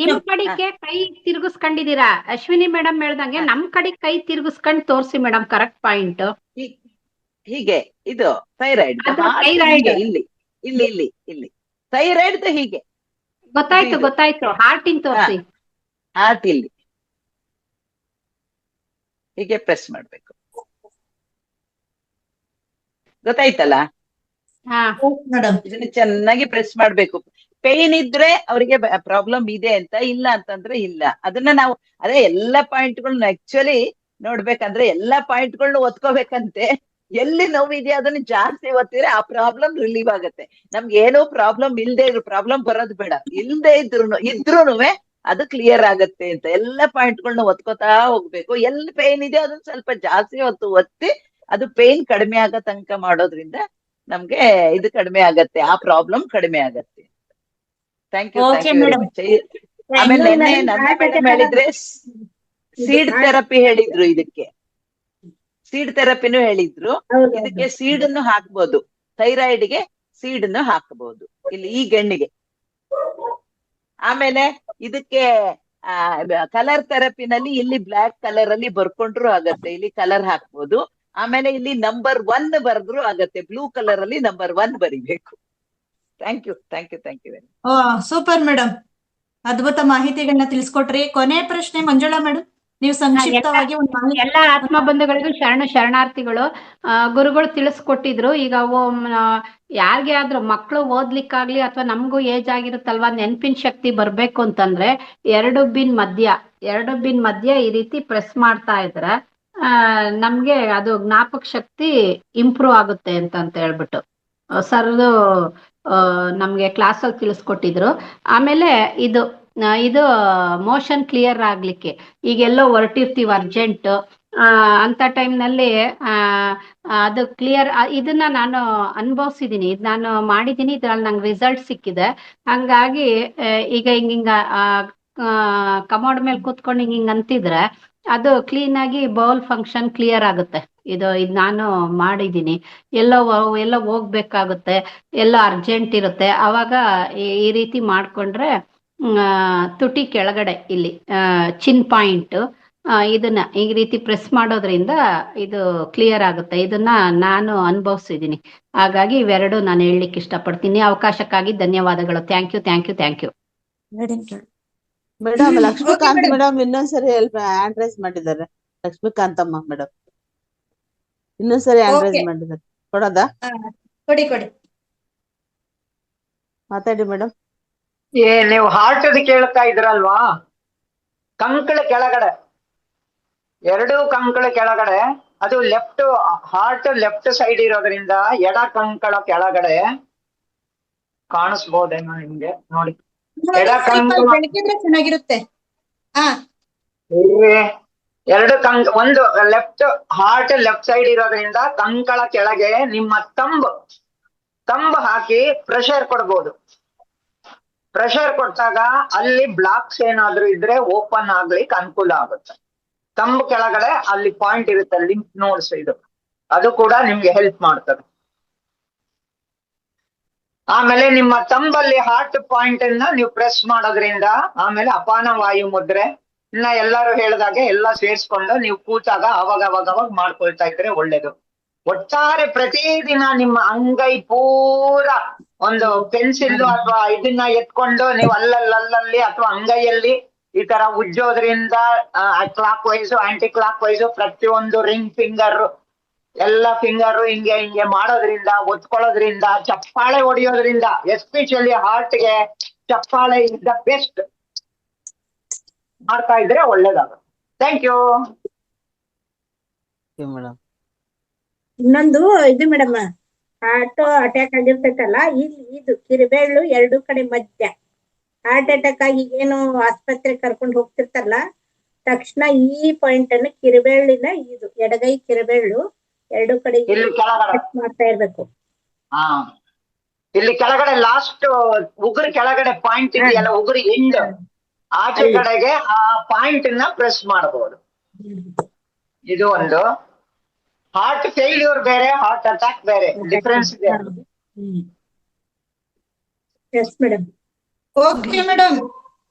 [SPEAKER 12] ನಿಮ್ ಕಡೆಗೆ ಕೈ ತಿರ್ಗಿಸ್ಕೊಂಡಿದೀರಾ. ಅಶ್ವಿನಿ ಮೇಡಮ್ ಹೇಳ್ದಂಗೆ ನಮ್ ಕಡೆ ಕೈ ತಿರ್ಗಿಸ್ಕೊಂಡ್ ತೋರ್ಸಿ ಮೇಡಮ್, ಕರೆಕ್ಟ್ ಪಾಯಿಂಟ್.
[SPEAKER 11] ಹೀಗೆ ಇದು ಥೈರಾಯ್ಡ್ ಇಲ್ಲಿ ಥೈರಾಯ್ಡ್ ಹೀಗೆ
[SPEAKER 12] ಗೊತ್ತಾಯ್ತು. ಹಾರ್ಟಿನ್ ತೋರ್ಸಿ.
[SPEAKER 11] ಹಾರ್ಟ್ ಇಲ್ಲಿ ಹೀಗೆ ಪ್ರೆಸ್ ಮಾಡ್ಬೇಕು. ಗೊತ್ತಾಯ್ತಲ್ಲ? ಇದನ್ನ ಚೆನ್ನಾಗಿ ಪ್ರೆಸ್ ಮಾಡ್ಬೇಕು. ಪೇನ್ ಇದ್ರೆ ಅವರಿಗೆ ಪ್ರಾಬ್ಲಮ್ ಇದೆ ಅಂತ, ಇಲ್ಲ ಅಂತಂದ್ರೆ ಇಲ್ಲ. ಅದನ್ನ ನಾವು ಅದೇ ಎಲ್ಲ ಪಾಯಿಂಟ್ಗಳನ್ನ ಆಕ್ಚುಲಿ ನೋಡ್ಬೇಕಂದ್ರೆ ಎಲ್ಲಾ ಪಾಯಿಂಟ್ಗಳನ್ನ ಒತ್ಕೋಬೇಕಂತೆ. ಎಲ್ಲಿ ನೋವಿದೆಯಾ ಅದನ್ನ ಜಾಸ್ತಿ ಒತ್ತಿದ್ರೆ ಆ ಪ್ರಾಬ್ಲಮ್ ರಿಲೀವ್ ಆಗತ್ತೆ. ನಮ್ಗೆ ಏನೋ ಪ್ರಾಬ್ಲಮ್ ಇಲ್ದೇ ಇದ್ರು, ಪ್ರಾಬ್ಲಮ್ ಬರೋದು ಬೇಡ, ಇಲ್ದೇ ಇದ್ರೂನುವೆ ಅದು ಕ್ಲಿಯರ್ ಆಗತ್ತೆ ಅಂತ ಎಲ್ಲಾ ಪಾಯಿಂಟ್ಗಳನ್ನ ಒತ್ಕೋತಾ ಹೋಗ್ಬೇಕು. ಎಲ್ಲಿ ಪೇನ್ ಇದೆ ಅದನ್ನ ಸ್ವಲ್ಪ ಜಾಸ್ತಿ ಒತ್ತಿ ಅದು ಪೇನ್ ಕಡಿಮೆ ಆಗೋ ತನಕ ಮಾಡೋದ್ರಿಂದ ನಮ್ಗೆ ಇದು ಕಡಿಮೆ ಆಗತ್ತೆ, ಆ ಪ್ರಾಬ್ಲಮ್ ಕಡಿಮೆ ಆಗತ್ತೆ. Thank you very much. ಆಮೇಲೆ ನೆನ್ನೆ ನನ್ನ ಮೇಡಮ್ ಹೇಳಿದ್ರೆ ಸೀಡ್ ಥೆರಪಿ ಹೇಳಿದ್ರು, ಇದಕ್ಕೆ ಸೀಡ್ ಥೆರಪಿನೂ ಹೇಳಿದ್ರು. ಇದಕ್ಕೆ ಸೀಡ್ ಅನ್ನು ಹಾಕ್ಬೋದು, ಥೈರಾಯ್ಡ್ಗೆ ಸೀಡ್ ಅನ್ನು ಹಾಕಬಹುದು ಇಲ್ಲಿ ಈ ಗೆಣ್ಣಿಗೆ. ಆಮೇಲೆ ಇದಕ್ಕೆ ಕಲರ್ ಥೆರಪಿನಲ್ಲಿ ಇಲ್ಲಿ ಬ್ಲಾಕ್ ಕಲರ್ ಅಲ್ಲಿ ಬರ್ಕೊಂಡ್ರು ಆಗತ್ತೆ, ಇಲ್ಲಿ ಕಲರ್ ಹಾಕ್ಬೋದು. ಆಮೇಲೆ ಇಲ್ಲಿ ನಂಬರ್ 1 ಬರೆದ್ರು ಆಗತ್ತೆ, ಬ್ಲೂ ಕಲರ್ ಅಲ್ಲಿ ನಂಬರ್ 1 ಬರಿಬೇಕು. Thank you very.
[SPEAKER 1] Super madam, ಅದ್ಭುತ ಮಾಹಿತಿಗಳನ್ನ ತಿಳಿಸ್ಕೊಟ್ರಿ. ಕೊನೆ ಪ್ರಶ್ನೆ ಮಂಜುಳಾ ಮೇಡಮ್, ನೀವು ಸಂಕ್ಷಿಪ್ತವಾಗಿ
[SPEAKER 12] ಎಲ್ಲ ಆತ್ಮ ಬಂಧುಗಳಿಗೂ ಶರಣಾರ್ಥಿಗಳು. ಗುರುಗಳು ತಿಳಿಸ್ಕೊಟ್ಟಿದ್ರು. ಈಗ ಯಾರಿಗೆ ಆದ್ರೂ ಮಕ್ಕಳು ಓದ್ಲಿಕ್ಕಾಗ್ಲಿ ಅಥವಾ ನಮಗೂ ಏಜ್ ಆಗಿರುತ್ತಲ್ವಾ, ನೆನಪಿನ ಶಕ್ತಿ ಬರ್ಬೇಕು ಅಂತಂದ್ರೆ 2 ಬಿನ್ ಮಧ್ಯ ಈ ರೀತಿ ಪ್ರೆಸ್ ಮಾಡ್ತಾ ಇದ್ರೆ ನಮ್ಗೆ ಅದು ಜ್ಞಾಪಕ ಶಕ್ತಿ ಇಂಪ್ರೂವ್ ಆಗುತ್ತೆ ಅಂತ ಹೇಳ್ಬಿಟ್ಟು ಸರ್ದು ನಮ್ಗೆ ಕ್ಲಾಸಲ್ಲಿ ತಿಳಿಸ್ಕೊಟ್ಟಿದ್ರು. ಆಮೇಲೆ ಇದು ಮೋಷನ್ ಕ್ಲಿಯರ್ ಆಗ್ಲಿಕ್ಕೆ ಈಗೆಲ್ಲೋ ಹೊರಟಿರ್ತೀವಿ ಅರ್ಜೆಂಟ್ ಅಂತ ಟೈಮ್ನಲ್ಲಿ ಅದು ಕ್ಲಿಯರ್, ಇದನ್ನ ನಾನು ಅನುಭವಿಸಿದೀನಿ, ಇದು ನಾನು ಮಾಡಿದೀನಿ, ಇದ್ರಲ್ಲಿ ನಂಗೆ ರಿಸಲ್ಟ್ ಸಿಕ್ಕಿದೆ. ಹಂಗಾಗಿ ಈಗ ಹಿಂಗ ಕಮೋಡ್ ಮೇಲೆ ಕೂತ್ಕೊಂಡು ಹಿಂಗ ಅಂತಿದ್ರೆ ಅದು ಕ್ಲೀನ್ ಆಗಿ ಬೌಲ್ ಫಂಕ್ಷನ್ ಕ್ಲಿಯರ್ ಆಗುತ್ತೆ. ಇದು ನಾನು ಮಾಡಿದೀನಿ. ಎಲ್ಲೋ ಹೋಗ್ಬೇಕಾಗುತ್ತೆ, ಎಲ್ಲೋ ಅರ್ಜೆಂಟ್ ಇರುತ್ತೆ, ಅವಾಗ ಈ ರೀತಿ ಮಾಡ್ಕೊಂಡ್ರೆ ತುಟಿ ಕೆಳಗಡೆ ಇಲ್ಲಿ ಚಿನ್ ಪಾಯಿಂಟ್ ಇದನ್ನ ಈ ರೀತಿ ಪ್ರೆಸ್ ಮಾಡೋದ್ರಿಂದ ಇದು ಕ್ಲಿಯರ್ ಆಗುತ್ತೆ. ಇದನ್ನ ನಾನು ಅನುಭವಿಸಿದೀನಿ. ಹಾಗಾಗಿ ಇವೆರಡು ನಾನು ಹೇಳಲಿಕ್ಕೆ ಇಷ್ಟಪಡ್ತೀನಿ. ಅವಕಾಶಕ್ಕಾಗಿ ಧನ್ಯವಾದಗಳು. Thank you.
[SPEAKER 2] Madam Lakshmikanth madam ಇನ್ನೊಂದ್ಸರಿ ಹ್ಯಾಂಡ್ ರೈಸ್ ಮಾಡಿದ್ದಾರೆ. ಲಕ್ಷ್ಮೀಕಾಂತಮ್ಮ ಮೇಡಮ್ ಇನ್ನೊಂದ್ಸರಿ ಹ್ಯಾಂಡ್ ರೈಸ್ ಮಾಡಿದ್ದಾರೆ. ಕೊಡೋದಾ?
[SPEAKER 1] ಕೊಡಿ
[SPEAKER 2] ಮಾತಾಡಿ ಮೇಡಮ್.
[SPEAKER 10] ನೀವು ಹಾರ್ಟ್ ಕೇಳ್ತಾ ಇದ್ರಲ್ವಾ, ಕಂಕಳ ಕೆಳಗಡೆ, 2 ಕಂಕಳ ಕೆಳಗಡೆ, ಅದು ಲೆಫ್ಟ್ ಹಾರ್ಟ್ ಲೆಫ್ಟ್ ಸೈಡ್ ಇರೋದ್ರಿಂದ ಎಡ ಕಂಕಳ ಕೆಳಗಡೆ ಕಾಣಿಸ್ಬೋದೇನೋ ನಿಮ್ಗೆ, ನೋಡಿ. ಎಡ ಕಂಕಳ
[SPEAKER 1] ಚೆನ್ನಾಗಿರುತ್ತೆ.
[SPEAKER 10] 2 ಒಂದು ಲೆಫ್ಟ್ ಹಾರ್ಟ್ ಲೆಫ್ಟ್ ಸೈಡ್ ಇರೋದ್ರಿಂದ ಕಂಕಳ ಕೆಳಗೆ ನಿಮ್ಮ ತಂಬ್ ಹಾಕಿ ಪ್ರೆಷರ್ ಕೊಡ್ಬೋದು. ಪ್ರೆಷರ್ ಕೊಟ್ಟಾಗ ಅಲ್ಲಿ ಬ್ಲಾಕ್ಸ್ ಏನಾದ್ರೂ ಇದ್ರೆ ಓಪನ್ ಆಗ್ಲಿಕ್ಕೆ ಅನುಕೂಲ ಆಗುತ್ತೆ. ತಂಬ್ ಕೆಳಗಡೆ ಅಲ್ಲಿ ಪಾಯಿಂಟ್ ಇರುತ್ತೆ, ಲಿಂಕ್ ನೋಡ್ಸ್, ಇದು ಅದು ಕೂಡ ನಿಮ್ಗೆ ಹೆಲ್ಪ್ ಮಾಡ್ತದೆ. ಆಮೇಲೆ ನಿಮ್ಮ ತಂಬಲ್ಲಿ ಹಾರ್ಟ್ ಪಾಯಿಂಟ್ ಅನ್ನ ನೀವು ಪ್ರೆಸ್ ಮಾಡೋದ್ರಿಂದ ಆಮೇಲೆ ಅಪಾನ ವಾಯು ಮುದ್ರೆ ಇನ್ನ ಎಲ್ಲರೂ ಹೇಳಿದಾಗೆ ಎಲ್ಲ ಸೇರ್ಸ್ಕೊಂಡು ನೀವು ಕೂತಾಗ ಅವಾಗ ಮಾಡ್ಕೊಳ್ತಾ ಇದ್ರೆ ಒಳ್ಳೇದು. ಒಟ್ಟಾರೆ ಪ್ರತಿದಿನ ನಿಮ್ಮ ಅಂಗೈ ಪೂರ ಒಂದು ಪೆನ್ಸಿಲ್ ಅಥವಾ ಇದನ್ನ ಎತ್ಕೊಂಡು ನೀವು ಅಲ್ಲಲ್ಲಿ ಅಥವಾ ಅಂಗೈಯಲ್ಲಿ ಈ ತರ ಉಜ್ಜೋದ್ರಿಂದ clockwise anticlockwise ಪ್ರತಿಯೊಂದು ರಿಂಗ್ ಫಿಂಗರ್ ಎಲ್ಲ ಫಿಂಗರ್ ಹಿಂಗೆ ಮಾಡೋದ್ರಿಂದ, ಒತ್ಕೊಳ್ಳೋದ್ರಿಂದ, ಚಪ್ಪಾಳೆ ಹೊಡಿಯೋದ್ರಿಂದ, ಎಸ್ಪೆಷಲಿ ಹಾರ್ಟ್ಗೆ ಚಪ್ಪಾಳೆ ಇಸ್ ದ ಬೆಸ್ಟ್. ಮಾಡ್ತಾ ಇದ್ರೆ ಒಳ್ಳೇದಾಗುತ್ತೆ. Thank you
[SPEAKER 2] madam.
[SPEAKER 6] ಇನ್ನೊಂದು ಇದು ಮೇಡಮ್, ಹಾರ್ಟ್ ಅಟ್ಯಾಕ್ ಆಗಿರ್ತೈತಲ್ಲ, ಇದು ಕಿರುಬೆರಳು 2 ಕಡೆ ಮಧ್ಯ ಹಾರ್ಟ್ ಅಟ್ಯಾಕ್ ಆಗಿ ಏನು ಆಸ್ಪತ್ರೆ ಕರ್ಕೊಂಡು ಹೋಗ್ತಿರ್ತಾರಲ್ಲ, ತಕ್ಷಣ ಈ ಪಾಯಿಂಟ್ ಅನ್ನು ಕಿರುಬೆರಳಿನ ಇದು ಎಡಗೈ ಕಿರುಬೆರಳು 2 ಕಡೆ ಮಾಡ್ತಾ ಇರ್ಬೇಕು.
[SPEAKER 10] ಇಲ್ಲಿ ಕೆಳಗಡೆ ಲಾಸ್ಟ್ ಉಗುರು ಕೆಳಗಡೆ ಪಾಯಿಂಟ್ ಇದೆಯಲ್ಲ, ಉಗುರು ಎಂಡ್ ಆಚೆ ಕಡೆಗೆ ಆ ಪಾಯಿಂಟ್ ನ ಪ್ರೆಸ್ ಮಾಡಬಹುದು. ಇದು ಒಂದು. ಹಾರ್ಟ್ ಫೇಲ್ಯೂರ್ ಬೇರೆ, ಹಾರ್ಟ್ ಅಟ್ಯಾಕ್ ಬೇರೆ, ಡಿಫರೆನ್ಸ್ ಇದೆ.
[SPEAKER 6] Yes madam.
[SPEAKER 1] Okay madam.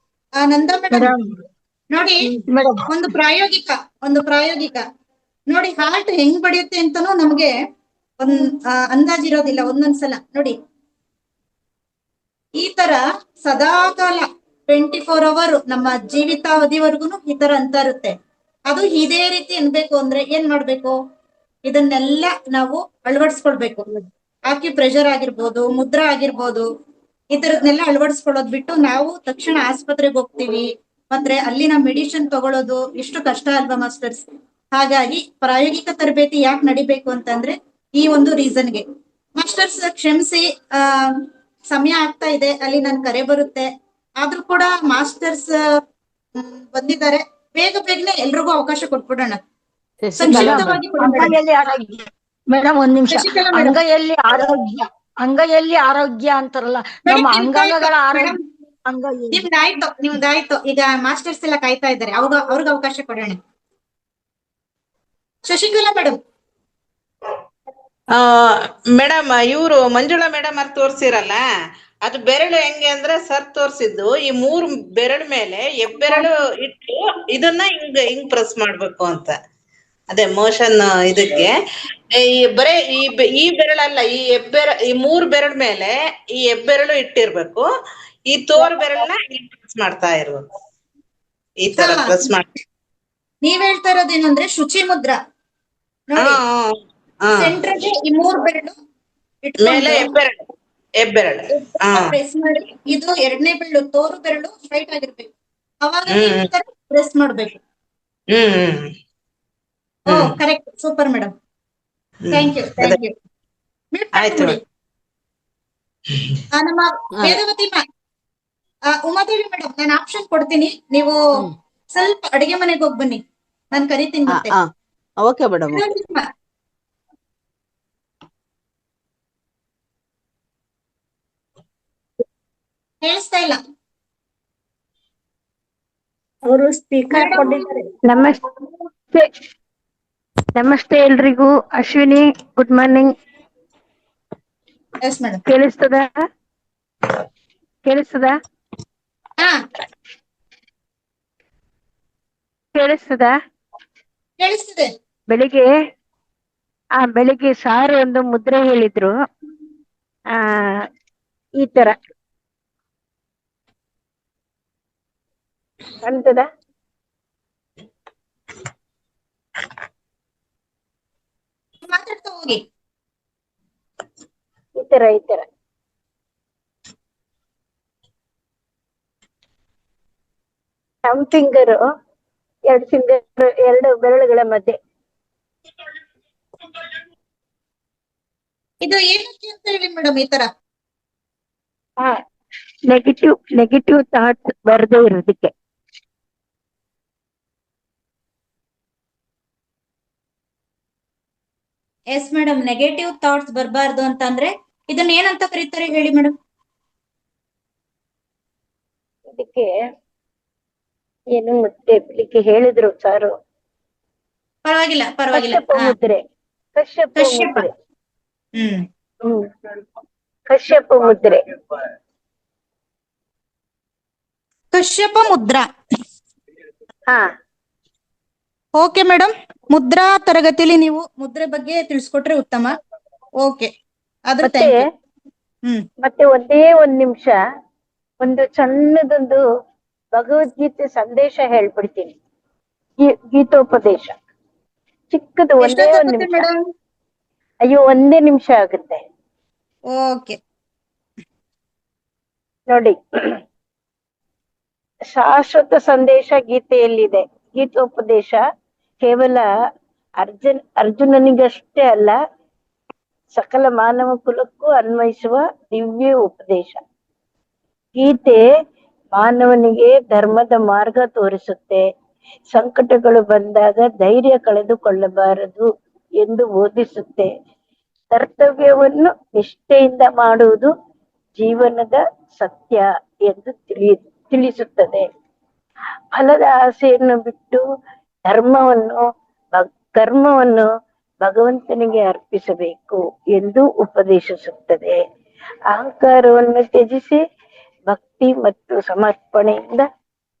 [SPEAKER 1] Nanda madam ನೋಡಿ, ಒಂದು ಪ್ರಾಯೋಗಿಕ ನೋಡಿ, ಹಾರ್ಟ್ ಹೆಂಗ್ ಬಡಿಯುತ್ತೆ ಅಂತಾನು ನಮ್ಗೆ ಅಂದಾಜಿರೋದಿಲ್ಲ ಒಂದೊಂದ್ಸಲ. ನೋಡಿ, ಈ ತರ ಸದಾಕಾಲ 24 hour ನಮ್ಮ ಜೀವಿತಾವಧಿವರೆಗೂ ಈ ತರ ಅಂತ ಇರುತ್ತೆ. ಅದು ಇದೇ ರೀತಿ ಅನ್ಬೇಕು ಅಂದ್ರೆ ಏನ್ ಮಾಡ್ಬೇಕು? ಇದನ್ನೆಲ್ಲ ನಾವು ಅಳವಡಿಸ್ಕೊಳ್ಬೇಕು. ಆಕ್ಯುಪ್ರೆಷರ್ ಆಗಿರ್ಬೋದು, ಮುದ್ರಾ ಆಗಿರ್ಬೋದು, ಈ ತರದ್ನೆಲ್ಲ ಅಳವಡಿಸ್ಕೊಳ್ಳೋದ್ ಬಿಟ್ಟು ನಾವು ತಕ್ಷಣ ಆಸ್ಪತ್ರೆಗೆ ಹೋಗ್ತೀವಿ, ಮತ್ತೆ ಅಲ್ಲಿನ ಮೆಡಿಸಿನ್ ತಗೊಳ್ಳೋದು ಎಷ್ಟು ಕಷ್ಟ ಅಲ್ವಾ ಮಾಸ್ಟರ್ಸ್? ಹಾಗಾಗಿ ಪ್ರಾಯೋಗಿಕ ತರಬೇತಿ ಯಾಕೆ ನಡಿಬೇಕು ಅಂತಂದ್ರೆ ಈ ಒಂದು ರೀಸನ್ಗೆ. ಮಾಸ್ಟರ್ಸ್ ಕ್ಷಮಿಸಿ, ಸಮಯ ಆಗ್ತಾ ಇದೆ, ಅಲ್ಲಿ ನನ್ ಕರೆ ಬರುತ್ತೆ. ಆದ್ರೂ ಕೂಡ ಮಾಸ್ಟರ್ಸ್ ಬಂದಿದ್ದಾರೆ, ಬೇಗನೆ ಎಲ್ರಿಗೂ ಅವಕಾಶ ಕೊಟ್ಬಿಡೋಣ. ಸಂಕ್ಷಿಪ್ತವಾಗಿ ಕೊಡಿ ಮೇಡಮ್.
[SPEAKER 9] ಅಂಗೈಯಲ್ಲಿ ಆರೋಗ್ಯ ಮೇಡಮ್, ಒಂದ್ ನಿಮಿಷ.
[SPEAKER 1] ಶಶಿಕಲಾ ಮೇಡಮ್.
[SPEAKER 9] ಅಂಗೈಯಲ್ಲಿ ಆರೋಗ್ಯ ಅಂತಾರಲ್ಲ, ನಮ್ಮ ಅಂಗಾಂಗಗಳ ಆರೋಗ್ಯ.
[SPEAKER 1] ನಿಮ್ದಾಯ್ತು. ಈಗ ಮಾಸ್ಟರ್ಸ್ ಎಲ್ಲ ಕಾಯ್ತಾ ಇದ್ದಾರೆ, ಅವ್ರಿಗೆ ಅವಕಾಶ ಕೊಡೋಣ. ಶಶಿಕಲಾ ಮೇಡಮ್.
[SPEAKER 13] ಮೇಡಮ್, ಇವ್ರು ಮಂಜುಳಾ ಮೇಡಮ್ ಅವ್ರು ತೋರ್ಸಿರಲ್ಲ, ಅದು ಬೆರಳು ಹೆಂಗೆ ಅಂದ್ರೆ ಸರ್ ತೋರ್ಸಿದ್ದು ಈ 3 ಬೆರಳು ಮೇಲೆ ಹೆಬ್ಬೆರಳು ಇಟ್ಟು ಇದನ್ನ ಹಿಂಗ್ ಪ್ರೆಸ್ ಮಾಡ್ಬೇಕು ಅಂತ. ಅದೇ ಮೋಷನ್ ಇದಕ್ಕೆ ಬರೇ ಈ ಬೆರಳಲ್ಲ, ಈ 3 ಬೆರಳು ಮೇಲೆ ಈ ಹೆಬ್ಬೆರಳು ಇಟ್ಟಿರ್ಬೇಕು. ಈ ತೋರ್ ಬೆರಳನ್ನ ಪ್ರೆಸ್ ಮಾಡ್ತಾ ಇರ್ಬೇಕು, ಈ ತರ ಪ್ರೆಸ್ ಮಾಡಿ.
[SPEAKER 1] ನೀವ್ ಹೇಳ್ತಾ ಇರೋದೇನು ಅಂದ್ರೆ ಶುಚಿ ಮುದ್ರಾ ನೋಡಿ. ಸೆಂಟ್ರಿಗೆ ಈ 3 ಬೆರಳು
[SPEAKER 13] ಮೇಲೆ ಹೆಬ್ಬೆರಳು
[SPEAKER 1] ಪ್ರೆಸ್ ಮಾಡಿ, ಇದು 2ನೇ ಬೆರಳು ತೋರು ಬೆರಳು ಸ್ಟ್ರೈಟ್ ಆಗಿರ್ಬೇಕು. ಅವಾಗ ಪ್ರೆಸ್ ಮಾಡ್ಬೇಕು. Correct, super madam. Thank you.
[SPEAKER 13] ಆಯ್ತು.
[SPEAKER 1] ನಮ್ಮ ವೇದವತಿ ಉಮಾದೇವಿ ಮೇಡಮ್, ನಾನು ಆಪ್ಷನ್ ಕೊಡ್ತೀನಿ, ನೀವು ಸ್ವಲ್ಪ ಅಡಿಗೆ ಮನೆಗೆ ಹೋಗಿ ಬನ್ನಿ, ನಾನು ಕರಿತೀನಿ ಮತ್ತೆ.
[SPEAKER 2] Okay madam.
[SPEAKER 1] ಕೇಳಿಸ್ತಾ ಇಲ್ಲ.
[SPEAKER 6] ಅವರು ಸ್ಪೀಕರ್ ಕೊಟ್ಟಿದ್ದಾರೆ.
[SPEAKER 14] ನಮಸ್ತೆ ಎಲ್ರಿಗೂ. Ashwini, good morning.
[SPEAKER 1] Yes madam.
[SPEAKER 14] ಕೇಳಿಸ್ತದ? ಕೇಳಿಸ್ತದ?
[SPEAKER 1] ಕೇಳಿಸ್ತದೆ.
[SPEAKER 14] ಬೆಳಿಗ್ಗೆ ಸಾರು ಒಂದು ಮುದ್ರೆ ಹೇಳಿದ್ರು. ಈ ತರ ಕಾಣ್ತದ?
[SPEAKER 1] ಮಾತಾಡ್ತಾ ಹೋಗಿ.
[SPEAKER 14] ಈ ತರ ಥಂಬ್ ಫಿಂಗರ್, 2 ಬೆರಳುಗಳ ಮಧ್ಯೆ.
[SPEAKER 1] ಇದು ಏನಕ್ಕೆ ಅಂತ ಹೇಳಿ ಮೇಡಮ್ ಈ ತರ?
[SPEAKER 14] ನೆಗೆಟಿವ್ ಥಾಟ್ಸ್ ಬರದೇ ಇರೋದಕ್ಕೆ.
[SPEAKER 1] ಎಸ್ ಮೇಡಮ್, ನೆಗೆಟಿವ್ ಥಾಟ್ಸ್ ಬರಬಾರ್ದು ಅಂತಂದ್ರೆ ಇದನ್ನ ಏನಂತ ಕರೀತಾರೆ ಹೇಳಿ ಮೇಡಮ್?
[SPEAKER 14] ಇದಕ್ಕೆ ಏನು ಮುದ್ದೆ ಹೇಳಿದ್ರು ಸಾರು.
[SPEAKER 1] ಪರವಾಗಿಲ್ಲ.
[SPEAKER 14] ಕಶ್ಯಪ ಮುದ್ರೆ.
[SPEAKER 1] ಕಶ್ಯಪ ಮುದ್ರಾ. ಓಕೆ ಮೇಡಮ್, ಮುದ್ರಾ ತರಗತಿಯಲ್ಲಿ ನೀವು ಮುದ್ರೆ ಬಗ್ಗೆ ತಿಳಿಸ್ಕೊಟ್ರೆ ಉತ್ತಮ. ಓಕೆ,
[SPEAKER 14] ಮತ್ತೆ ಒಂದೇ 1 ನಿಮಿಷ ಒಂದು ಸಣ್ಣದೊಂದು ಭಗವದ್ಗೀತೆ ಸಂದೇಶ ಹೇಳ್ಬಿಡ್ತೀನಿ. ಗೀತೋಪದೇಶ ಚಿಕ್ಕದು, ಒಂದೇ 1 ನಿಮಿಷ. ಅಯ್ಯೋ, 1 ನಿಮಿಷ ಆಗುತ್ತೆ.
[SPEAKER 1] ಓಕೆ
[SPEAKER 14] ನೋಡಿ, ಶಾಶ್ವತ ಸಂದೇಶ ಗೀತೆಯಲ್ಲಿದೆ. ಗೀತೋಪದೇಶ ಕೇವಲ ಅರ್ಜುನನಿಗಷ್ಟೇ ಅಲ್ಲ, ಸಕಲ ಮಾನವ ಕುಲಕ್ಕೂ ಅನ್ವಯಿಸುವ ದಿವ್ಯ ಉಪದೇಶ. ಗೀತೆ ಮಾನವನಿಗೆ ಧರ್ಮದ ಮಾರ್ಗ ತೋರಿಸುತ್ತೆ. ಸಂಕಟಗಳು ಬಂದಾಗ ಧೈರ್ಯ ಕಳೆದುಕೊಳ್ಳಬಾರದು ಎಂದು ಬೋಧಿಸುತ್ತೆ. ಕರ್ತವ್ಯವನ್ನು ನಿಷ್ಠೆಯಿಂದ ಮಾಡುವುದು ಜೀವನದ ಸತ್ಯ ಎಂದು ತಿಳಿಸುತ್ತದೆ. ಫಲದ ಆಸೆಯನ್ನು ಬಿಟ್ಟು ಕರ್ಮವನ್ನು ಭಗವಂತನಿಗೆ ಅರ್ಪಿಸಬೇಕು ಎಂದು ಉಪದೇಶಿಸುತ್ತದೆ. ಅಹಂಕಾರವನ್ನು ತ್ಯಜಿಸಿ ಭಕ್ತಿ ಮತ್ತು ಸಮರ್ಪಣೆಯಿಂದ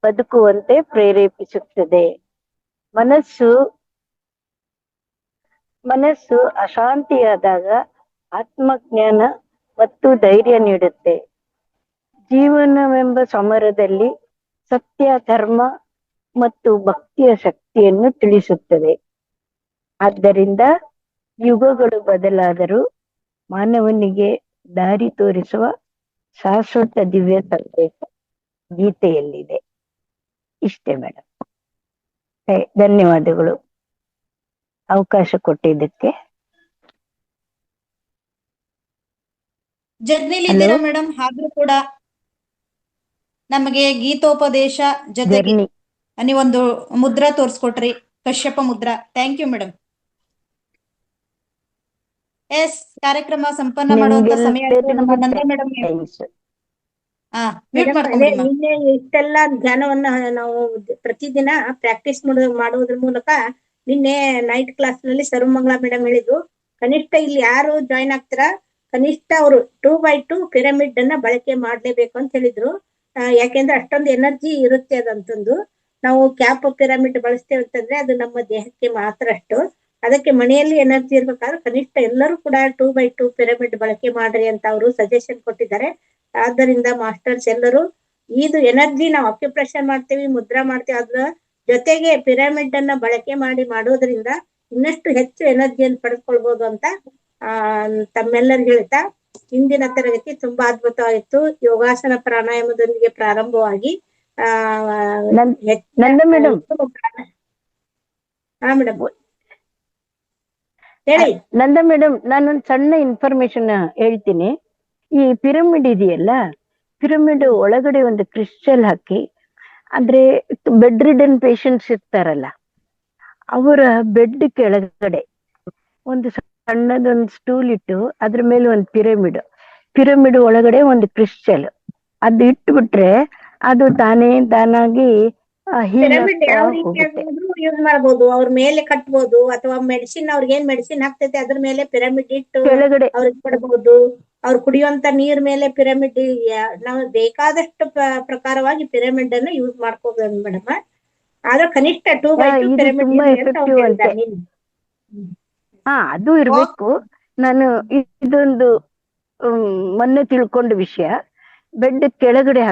[SPEAKER 14] ಬದುಕುವಂತೆ ಪ್ರೇರೇಪಿಸುತ್ತದೆ. ಮನಸ್ಸು ಅಶಾಂತಿಯಾದಾಗ ಆತ್ಮಜ್ಞಾನ ಮತ್ತು ಧೈರ್ಯ ನೀಡುತ್ತೆ. ಜೀವನವೆಂಬ ಸಮರದಲ್ಲಿ ಸತ್ಯ, ಧರ್ಮ ಮತ್ತು ಭಕ್ತಿಯ ಶಕ್ತಿಯನ್ನು ತಿಳಿಸುತ್ತದೆ. ಆದ್ದರಿಂದ ಯುಗಗಳು ಬದಲಾದರೂ ಮಾನವನಿಗೆ ದಾರಿ ತೋರಿಸುವ ಶಾಶ್ವತ ದಿವ್ಯ ಸಂದೇಶ ಗೀತೆಯಲ್ಲಿದೆ. ಇಷ್ಟೇ ಮೇಡಮ್. ಧನ್ಯವಾದಗಳು. ಅವಕಾಶ ಕೊಟ್ಟಿದ್ದಕ್ಕೆ.
[SPEAKER 1] ಜರ್ನಿಲಿ
[SPEAKER 14] ಹಲೋ,
[SPEAKER 1] ಇದ್ದೀರಾ ಮೇಡಮ್, ಆದ್ರೂ ಕೂಡ ನಮಗೆ ಗೀತೋಪದೇಶ ಜೊತೆಗೆ
[SPEAKER 14] ಜರ್ನಿ
[SPEAKER 1] ನೀವೊಂದು ಮುದ್ರಾ ತೋರಿಸ್ಕೊಟ್ರಿ, ಕಶ್ಯಪ ಮುದ್ರಾ. Thank you madam. ಎಸ್, ಕಾರ್ಯಕ್ರಮ ಸಂಪನ್ನ ಮಾಡುವಂತ ಸಮಯ ಆಯ್ತು. ನಮ್ಮ
[SPEAKER 14] ನಿಮ್ಗೆಲ್ಲರಿಗೂ
[SPEAKER 1] Nanda madam
[SPEAKER 14] thanks.
[SPEAKER 1] Mute
[SPEAKER 6] madam ಅದೇ
[SPEAKER 1] ಮಾಡ್ಕೊಂಬಿಡಿ ಮಾ.
[SPEAKER 6] ನಿನ್ನೆ ಇಷ್ಟೆಲ್ಲ ಧ್ಯಾನವನ್ನ ನಾವು ಪ್ರತಿದಿನ ಪ್ರಾಕ್ಟೀಸ್ ಮಾಡುವುದ್ರ ಮೂಲಕ ನಿನ್ನೆ ನೈಟ್ ಕ್ಲಾಸ್ ನಲ್ಲಿ ಸರ್ವಮಂಗಳ ಮೇಡಮ್ ಹೇಳಿದ್ರು, ಕನಿಷ್ಠ ಇಲ್ಲಿ ಯಾರು ಜಾಯ್ನ್ ಆಗ್ತಾರ ಕನಿಷ್ಠ ಅವರು 2x2 ಪಿರಮಿಡ್ ಅನ್ನ ಬಳಕೆ ಮಾಡ್ಲೇಬೇಕು ಅಂತ ಹೇಳಿದ್ರು. ಯಾಕೆಂದ್ರೆ ಅಷ್ಟೊಂದು ಎನರ್ಜಿ ಇರುತ್ತೆ ಅದಂತಂದು. ನಾವು ಕ್ಯಾಪ್ ಪಿರಮಿಡ್ ಬಳಸ್ತೇವೆ ಅಂತಂದ್ರೆ ಅದು ನಮ್ಮ ದೇಹಕ್ಕೆ ಮಾತ್ರ ಅಷ್ಟು. ಅದಕ್ಕೆ ಮನೆಯಲ್ಲಿ ಎನರ್ಜಿ ಇರ್ಬೇಕಾದ್ರೆ ಕನಿಷ್ಠ ಎಲ್ಲರೂ ಕೂಡ 2x2 ಪಿರಮಿಡ್ ಬಳಕೆ ಮಾಡ್ರಿ ಅಂತ ಅವರು ಸಜೆಷನ್ ಕೊಟ್ಟಿದ್ದಾರೆ. ಆದ್ದರಿಂದ ಮಾಸ್ಟರ್ಸ್ ಎಲ್ಲರೂ ಇದು ಎನರ್ಜಿ ನಾವು ಅಕ್ಯುಪ್ರೆಷರ್ ಮಾಡ್ತೀವಿ, ಮುದ್ರಾ ಮಾಡ್ತೀವಿ, ಅದ್ರ ಜೊತೆಗೆ ಪಿರಮಿಡ್ ಅನ್ನ ಬಳಕೆ ಮಾಡೋದ್ರಿಂದ ಇನ್ನಷ್ಟು ಹೆಚ್ಚು ಎನರ್ಜಿಯನ್ನು ಪಡೆದುಕೊಳ್ಬಹುದು ಅಂತ ತಮ್ಮೆಲ್ಲರಿಗೂ ಹೇಳ್ತಾ, ಇಂದಿನ ತರಗತಿ ತುಂಬಾ ಅದ್ಭುತವಾಗಿತ್ತು. ಯೋಗಾಸನ ಪ್ರಾಣಾಯಾಮದೊಂದಿಗೆ ಪ್ರಾರಂಭವಾಗಿ
[SPEAKER 14] ನಂದ ಮೇಡಮ್,
[SPEAKER 6] ಹಾ ಮೇಡಮ್ ಹೇಳಿ.
[SPEAKER 14] ನಂದ ಮೇಡಮ್, ನಾನೊಂದು ಸಣ್ಣ ಇನ್ಫಾರ್ಮೇಶನ್ ಹೇಳ್ತೀನಿ. ಈ ಪಿರಮಿಡ್ ಇದೆಯಲ್ಲ, ಪಿರಮಿಡ್ ಒಳಗಡೆ ಒಂದು ಕ್ರಿಸ್ಟಲ್ ಹಾಕಿ, ಅಂದ್ರೆ ಬೆಡ್ ರಿಡನ್ ಪೇಷಂಟ್ಸ್ ಇರ್ತಾರಲ್ಲ, ಅವರ ಬೆಡ್ ಕೆಳಗಡೆ ಒಂದು ಸಣ್ಣದೊಂದು ಸ್ಟೂಲ್ ಇಟ್ಟು ಅದ್ರ ಮೇಲೆ ಒಂದು ಪಿರಮಿಡ್ ಒಳಗಡೆ ಒಂದು ಕ್ರಿಸ್ಟಲ್ ಅದು ಇಟ್ಬಿಟ್ರೆ ಅದು ತಾನಾಗಿ
[SPEAKER 6] ಪಿರಮಿಡ್ ಯಾವ ರೀತಿಯಾಗಿ ಯೂಸ್ ಮಾಡಬಹುದು, ಅವ್ರ ಮೇಲೆ ಕಟ್ಬೋದು ಅಥವಾ ಮೆಡಿಸಿನ್ ಅವ್ರಿಗೆ ಏನ್ ಮೆಡಿಸಿನ್ ಆಗ್ತೈತೆ ಅದ್ರ ಮೇಲೆ ಪಿರಮಿಡ್ ಇಟ್ಟು
[SPEAKER 14] ಕೆಳಗಡೆ
[SPEAKER 6] ಅವ್ರಿಗೆ ಕೊಡಬಹುದು. ಅವ್ರು ಕುಡಿಯುವಂತ ನೀರ್ ಮೇಲೆ ಪಿರಮಿಡ್, ನಾವು ಬೇಕಾದಷ್ಟು ಪ್ರಕಾರವಾಗಿ ಪಿರಮಿಡ್ ಅನ್ನು ಯೂಸ್ ಮಾಡ್ಕೋಬಹುದು ಮೇಡಮ್. ಆದ್ರೆ ಕನಿಷ್ಠ 2x2 ಪಿರಮಿಡ್
[SPEAKER 14] ತುಂಬಾ ಎಫೆಕ್ಟಿವ್ ಅಂತೆ. ಅದು ಇರ್ಬೇಕು. ನಾನು ಇದೊಂದು ಮೊನ್ನೆ ತಿಳ್ಕೊಂಡ ವಿಷಯ. ಬೆಡ್ ಕೆಳಗಡೆ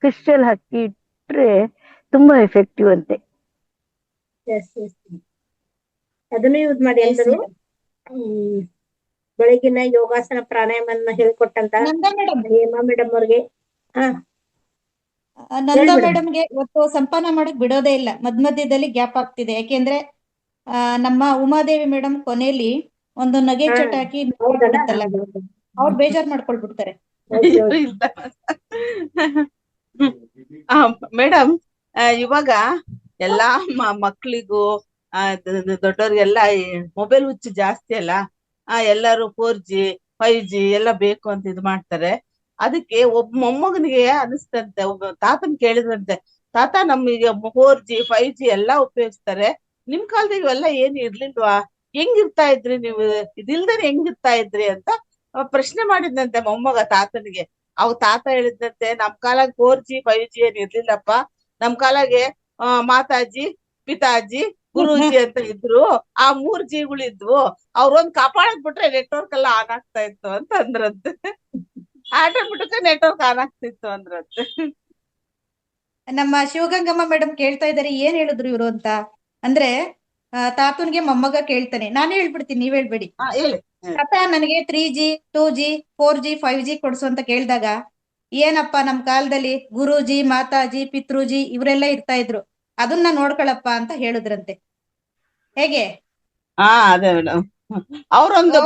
[SPEAKER 14] ಕ್ರಿಸ್ಟಲ್ ಹಾಕಿ ಇಟ್ರೆ ತುಂಬಾ ಎಫೆಕ್ಟಿವ್ ಅಂತೆ.
[SPEAKER 6] ಅದನ್ನು ಯೂಸ್ ಮಾಡಿ ಎಲ್ಲರೂ. ಬೆಳಗಿನ ಯೋಗಾಸನ ಪ್ರಾಣಾಯಾಮನ್ನ ಹೇಳ್ಕೊಟ್ಟಂತ ಹೇಮಾ ಮೇಡಮ್ ಅವ್ರಿಗೆ,
[SPEAKER 1] ನಂದಾ ಮೇಡಮ್ಗೆ ಇವತ್ತು ಸಂಪಾದನೆ ಮಾಡಕ್ ಬಿಡೋದೇ ಇಲ್ಲ, ಮಧ್ಯದಲ್ಲಿ ಗ್ಯಾಪ್ ಆಗ್ತಿದೆ. ಯಾಕೆಂದ್ರೆ ನಮ್ಮ ಉಮಾದೇವಿ ಮೇಡಮ್ ಕೊನೆಯಲ್ಲಿ ಒಂದು ನಗೆ ಚಟ ಹಾಕಿ ಬಿಡುತ್ತಲ್ಲ, ಅವ್ರು ಬೇಜಾರ್ ಮಾಡ್ಕೊಳ್ಬಿಡ್ತಾರೆ.
[SPEAKER 2] ಮೇಡಮ್, ಇವಾಗ ಎಲ್ಲಾ ಮಕ್ಳಿಗೂ ದೊಡ್ಡವ್ರಿಗೆಲ್ಲ ಮೊಬೈಲ್ ಹುಚ್ಚು ಜಾಸ್ತಿ ಅಲ್ಲ. ಎಲ್ಲರೂ 4G 5G ಎಲ್ಲ ಬೇಕು ಅಂತ ಇದು ಮಾಡ್ತಾರೆ. ಅದಕ್ಕೆ ಒಬ್ಬ ಮೊಮ್ಮಗನಿಗೆ ಅನಿಸ್ತಂತೆ, ಒಬ್ಬ ತಾತನ್ ಕೇಳಿದ್ರಂತೆ, ತಾತ ನಮಗೆ 4G 5G ಎಲ್ಲಾ ಉಪಯೋಗಿಸ್ತಾರೆ, ನಿಮ್ ಕಾಲದಾಗ ಇವೆಲ್ಲ ಏನು ಇರ್ಲಿಲ್ವಾ, ಹೆಂಗಿರ್ತಾ ಇದ್ರಿ ನೀವು, ಇದಿಲ್ದೇನೆ ಹೆಂಗಿರ್ತಾ ಇದ್ರಿ ಅಂತ ಪ್ರಶ್ನೆ ಮಾಡಿದ್ನಂತೆ ಮೊಮ್ಮಗ ತಾತನಿಗೆ. ಅವ್ ತಾತ ಹೇಳಿದಂತೆ, ನಮ್ ಕಾಲಾಗ 4G 5G ಏನ್ ಇರ್ಲಿಲ್ಲಪ್ಪ, ನಮ್ ಕಾಲಾಗೆ ಮಾತಾಜಿ ಪಿತಾಜಿ ಗುರೂಜಿ ಅಂತ ಇದ್ರು, ಆ 3Gಗಳು ಇದ್ವು, ಅವ್ರೊಂದ್ ಕಾಪಾಡಕ್ ಬಿಟ್ರೆ ನೆಟ್ವರ್ಕ್ ಎಲ್ಲ ಆನ್ ಆಗ್ತಾ ಇತ್ತು ಅಂತ ಅಂದ್ರಂತೆ. ಆಟೋಮೆಟಿಕ್ ನೆಟ್ವರ್ಕ್ ಆನ್ ಆಗ್ತಿತ್ತು ಅಂದ್ರಂತೆ.
[SPEAKER 1] ನಮ್ಮ ಶಿವಗಂಗಮ್ಮ ಮೇಡಮ್ ಕೇಳ್ತಾ ಇದಾರೆ ಏನ್ ಹೇಳಿದ್ರು ಇವ್ರು ಅಂತ. ಅಂದ್ರೆ ತಾತನ್ಗೆ ಮೊಮ್ಮಗ ಕೇಳ್ತಾನೆ, ನಾನೇ ಹೇಳ್ಬಿಡ್ತೀನಿ, ನೀವ್ ಹೇಳ್ಬೇಡಿ. ತಾತ ನನಗೆ 3G 2G 4G 5G ಕೊಡ್ಸು ಅಂತ ಕೇಳ್ದಾಗ, ಏನಪ್ಪಾ ನಮ್ ಕಾಲದಲ್ಲಿ ಗುರೂಜಿ ಮಾತಾಜಿ ಪಿತೃಜಿ ಇವರೆಲ್ಲ ಇರ್ತಾ ಇದ್ರು, ಅದನ್ನ ನೋಡ್ಕೊಳಪ್ಪ ಅಂತ ಹೇಳಿದ್ರಂತೆ. ಹೇಗೆ?
[SPEAKER 2] ಅದೇ ಮೇಡಮ್, ಅವ್ರೊಂದು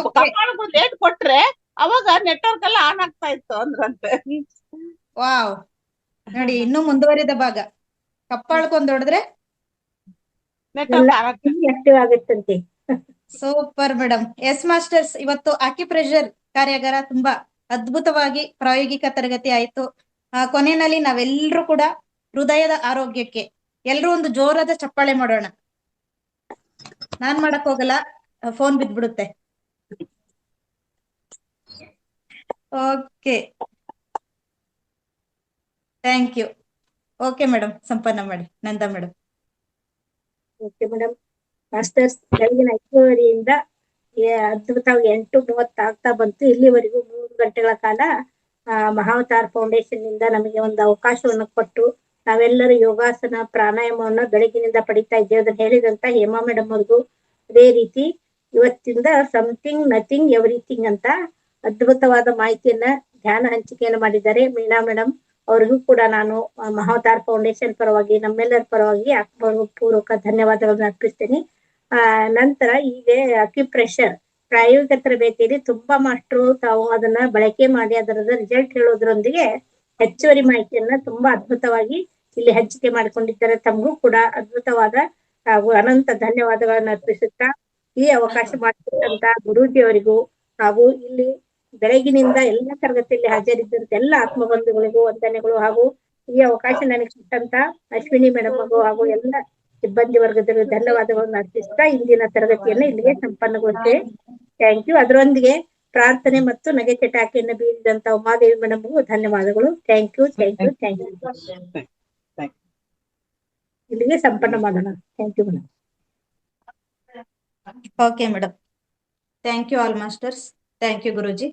[SPEAKER 2] ಡೇಟ್ ಕೊಟ್ರೆ ಅವಾಗ ನೆಟ್ವರ್ಕ್ ಎಲ್ಲ ಆನ್ ಆಗ್ತಾ ಇತ್ತು ಅಂದ್ರಂತೆ.
[SPEAKER 1] ವಾವ್, ನೋಡಿ ಇನ್ನೂ ಮುಂದುವರಿದ ಭಾಗ. ಕಪ್ಪಾಳ್ಕೊಂಡ್ ಹೊಡೆದ್ರೆ
[SPEAKER 6] ಆಕ್ಟಿವ್ ಆಗುತ್ತಂತೆ.
[SPEAKER 1] Super madam. ಎಸ್ ಮಾಸ್ಟರ್ಸ್, ಇವತ್ತು ಆಕ್ಯುಪ್ರೆಷರ್ ಕಾರ್ಯಾಗಾರ ತುಂಬಾ ಅದ್ಭುತವಾಗಿ ಪ್ರಾಯೋಗಿಕ ತರಗತಿ ಆಯ್ತು. ಕೊನೆಯಲ್ಲಿ ನಾವೆಲ್ಲರೂ ಕೂಡ ಹೃದಯದ ಆರೋಗ್ಯಕ್ಕೆ ಎಲ್ರೂ ಒಂದು ಜೋರಾದ ಚಪ್ಪಾಳೆ ಮಾಡೋಣ. ನಾನ್ ಮಾಡಕ್ ಹೋಗಲ್ಲ, ಫೋನ್ ಬಿದ್ಬಿಡುತ್ತೆ. Okay, thank you. Okay madam, ಸಂಪನ್ನ ಮಾಡಿ. Nanda madam.
[SPEAKER 6] Okay madam. Masters, ಬೆಳಗಿನ 5:30 ಅದ್ಭುತವಾಗಿ 8:30 ಆಗ್ತಾ ಬಂತು. ಇಲ್ಲಿವರೆಗೂ 3 ಗಂಟೆಗಳ ಕಾಲ ಮಹಾವತಾರ್ ಫೌಂಡೇಶನ್ ನಿಂದ ನಮಗೆ ಒಂದು ಅವಕಾಶವನ್ನು ಕೊಟ್ಟು ನಾವೆಲ್ಲರೂ ಯೋಗಾಸನ ಪ್ರಾಣಾಯಾಮವನ್ನ ಬೆಳಗಿನಿಂದ ಪಡಿತಾ ಇದ್ದೇವೆ. ಅದನ್ನ ಹೇಳಿದಂತ ಹೇಮಾ ಮೇಡಮ್ ಅವ್ರಿಗೂ, ಅದೇ ರೀತಿ ಇವತ್ತಿಂದ ಸಮಥಿಂಗ್ ನಥಿಂಗ್ ಎವ್ರಿಥಿಂಗ್ ಅಂತ ಅದ್ಭುತವಾದ ಮಾಹಿತಿಯನ್ನ ಧ್ಯಾನ ಹಂಚಿಕೆಯನ್ನು ಮಾಡಿದ್ದಾರೆ ಮೀನಾ ಮೇಡಮ್. ಅವ್ರಿಗೂ ಕೂಡ ನಾನು ಮಹಾವತಾರ್ ಫೌಂಡೇಶನ್ ಪರವಾಗಿ, ನಮ್ಮೆಲ್ಲರ ಪರವಾಗಿ ಪೂರ್ವಕ ಧನ್ಯವಾದಗಳನ್ನ ಅರ್ಪಿಸ್ತೇನೆ. ನಂತರ ಈಗ ಅಕ್ಯುಪ್ರೆಷರ್ ಪ್ರಾಯೋಗಿಕ ತರಬೇತಿಯಲ್ಲಿ ತುಂಬಾ ಮಾಸ್ಟ್ರು ತಾವು ಅದನ್ನ ಬಳಕೆ ಮಾಡಿ ಅದರ ರಿಸಲ್ಟ್ ಹೇಳೋದ್ರೊಂದಿಗೆ ಹೆಚ್ಚುವರಿ ಮಾಹಿತಿಯನ್ನ ತುಂಬಾ ಅದ್ಭುತವಾಗಿ ಇಲ್ಲಿ ಹಂಚಿಕೆ ಮಾಡಿಕೊಂಡಿದ್ದಾರೆ. ತಮಗೂ ಕೂಡ ಅದ್ಭುತವಾದ ಹಾಗೂ ಅನಂತ ಧನ್ಯವಾದಗಳನ್ನ ಅರ್ಪಿಸುತ್ತಾ ಈ ಅವಕಾಶ ಮಾಡಿಕೊಟ್ಟಂತ ಗುರೂಜಿ ಅವರಿಗೂ ಹಾಗೂ ಇಲ್ಲಿ ಬೆಳಗಿನಿಂದ ಎಲ್ಲ ತರಗತಿಯಲ್ಲಿ ಹಾಜರಿದ್ದಂತ ಎಲ್ಲ ಆತ್ಮಬಂಧುಗಳಿಗೂ ವಂದನೆಗಳು ಹಾಗೂ ಈ ಅವಕಾಶ ನನಗೆ ಕೊಟ್ಟಂತ ಅಶ್ವಿನಿ ಮೇಡಮ್ ಹಾಗೂ ಎಲ್ಲ ಸಿಬ್ಬಂದಿ ವರ್ಗದವರು ಧನ್ಯವಾದಗಳನ್ನು ಅರ್ಪಿಸ್ತಾ ಇಂದಿನ ತರಗತಿಯನ್ನು ಇಲ್ಲಿಗೆ ಸಂಪನ್ನಗೊಳಿಸ್ತೇವೆ. Thank you. ಅದರೊಂದಿಗೆ ಪ್ರಾರ್ಥನೆ ಮತ್ತು ನಗೆ ಚಟಾಕಿಯನ್ನು ಬೀರಿದಂತ ಉಮಾದೇವಿ ಮೇಡಮ್ಗೂ ಧನ್ಯವಾದಗಳು. Thank you. ಇಲ್ಲಿಗೆ ಸಂಪನ್ನ ಮಾಡೋಣ. Thank you madam.
[SPEAKER 1] Okay madam. Thank you all masters. Thank you Guruji.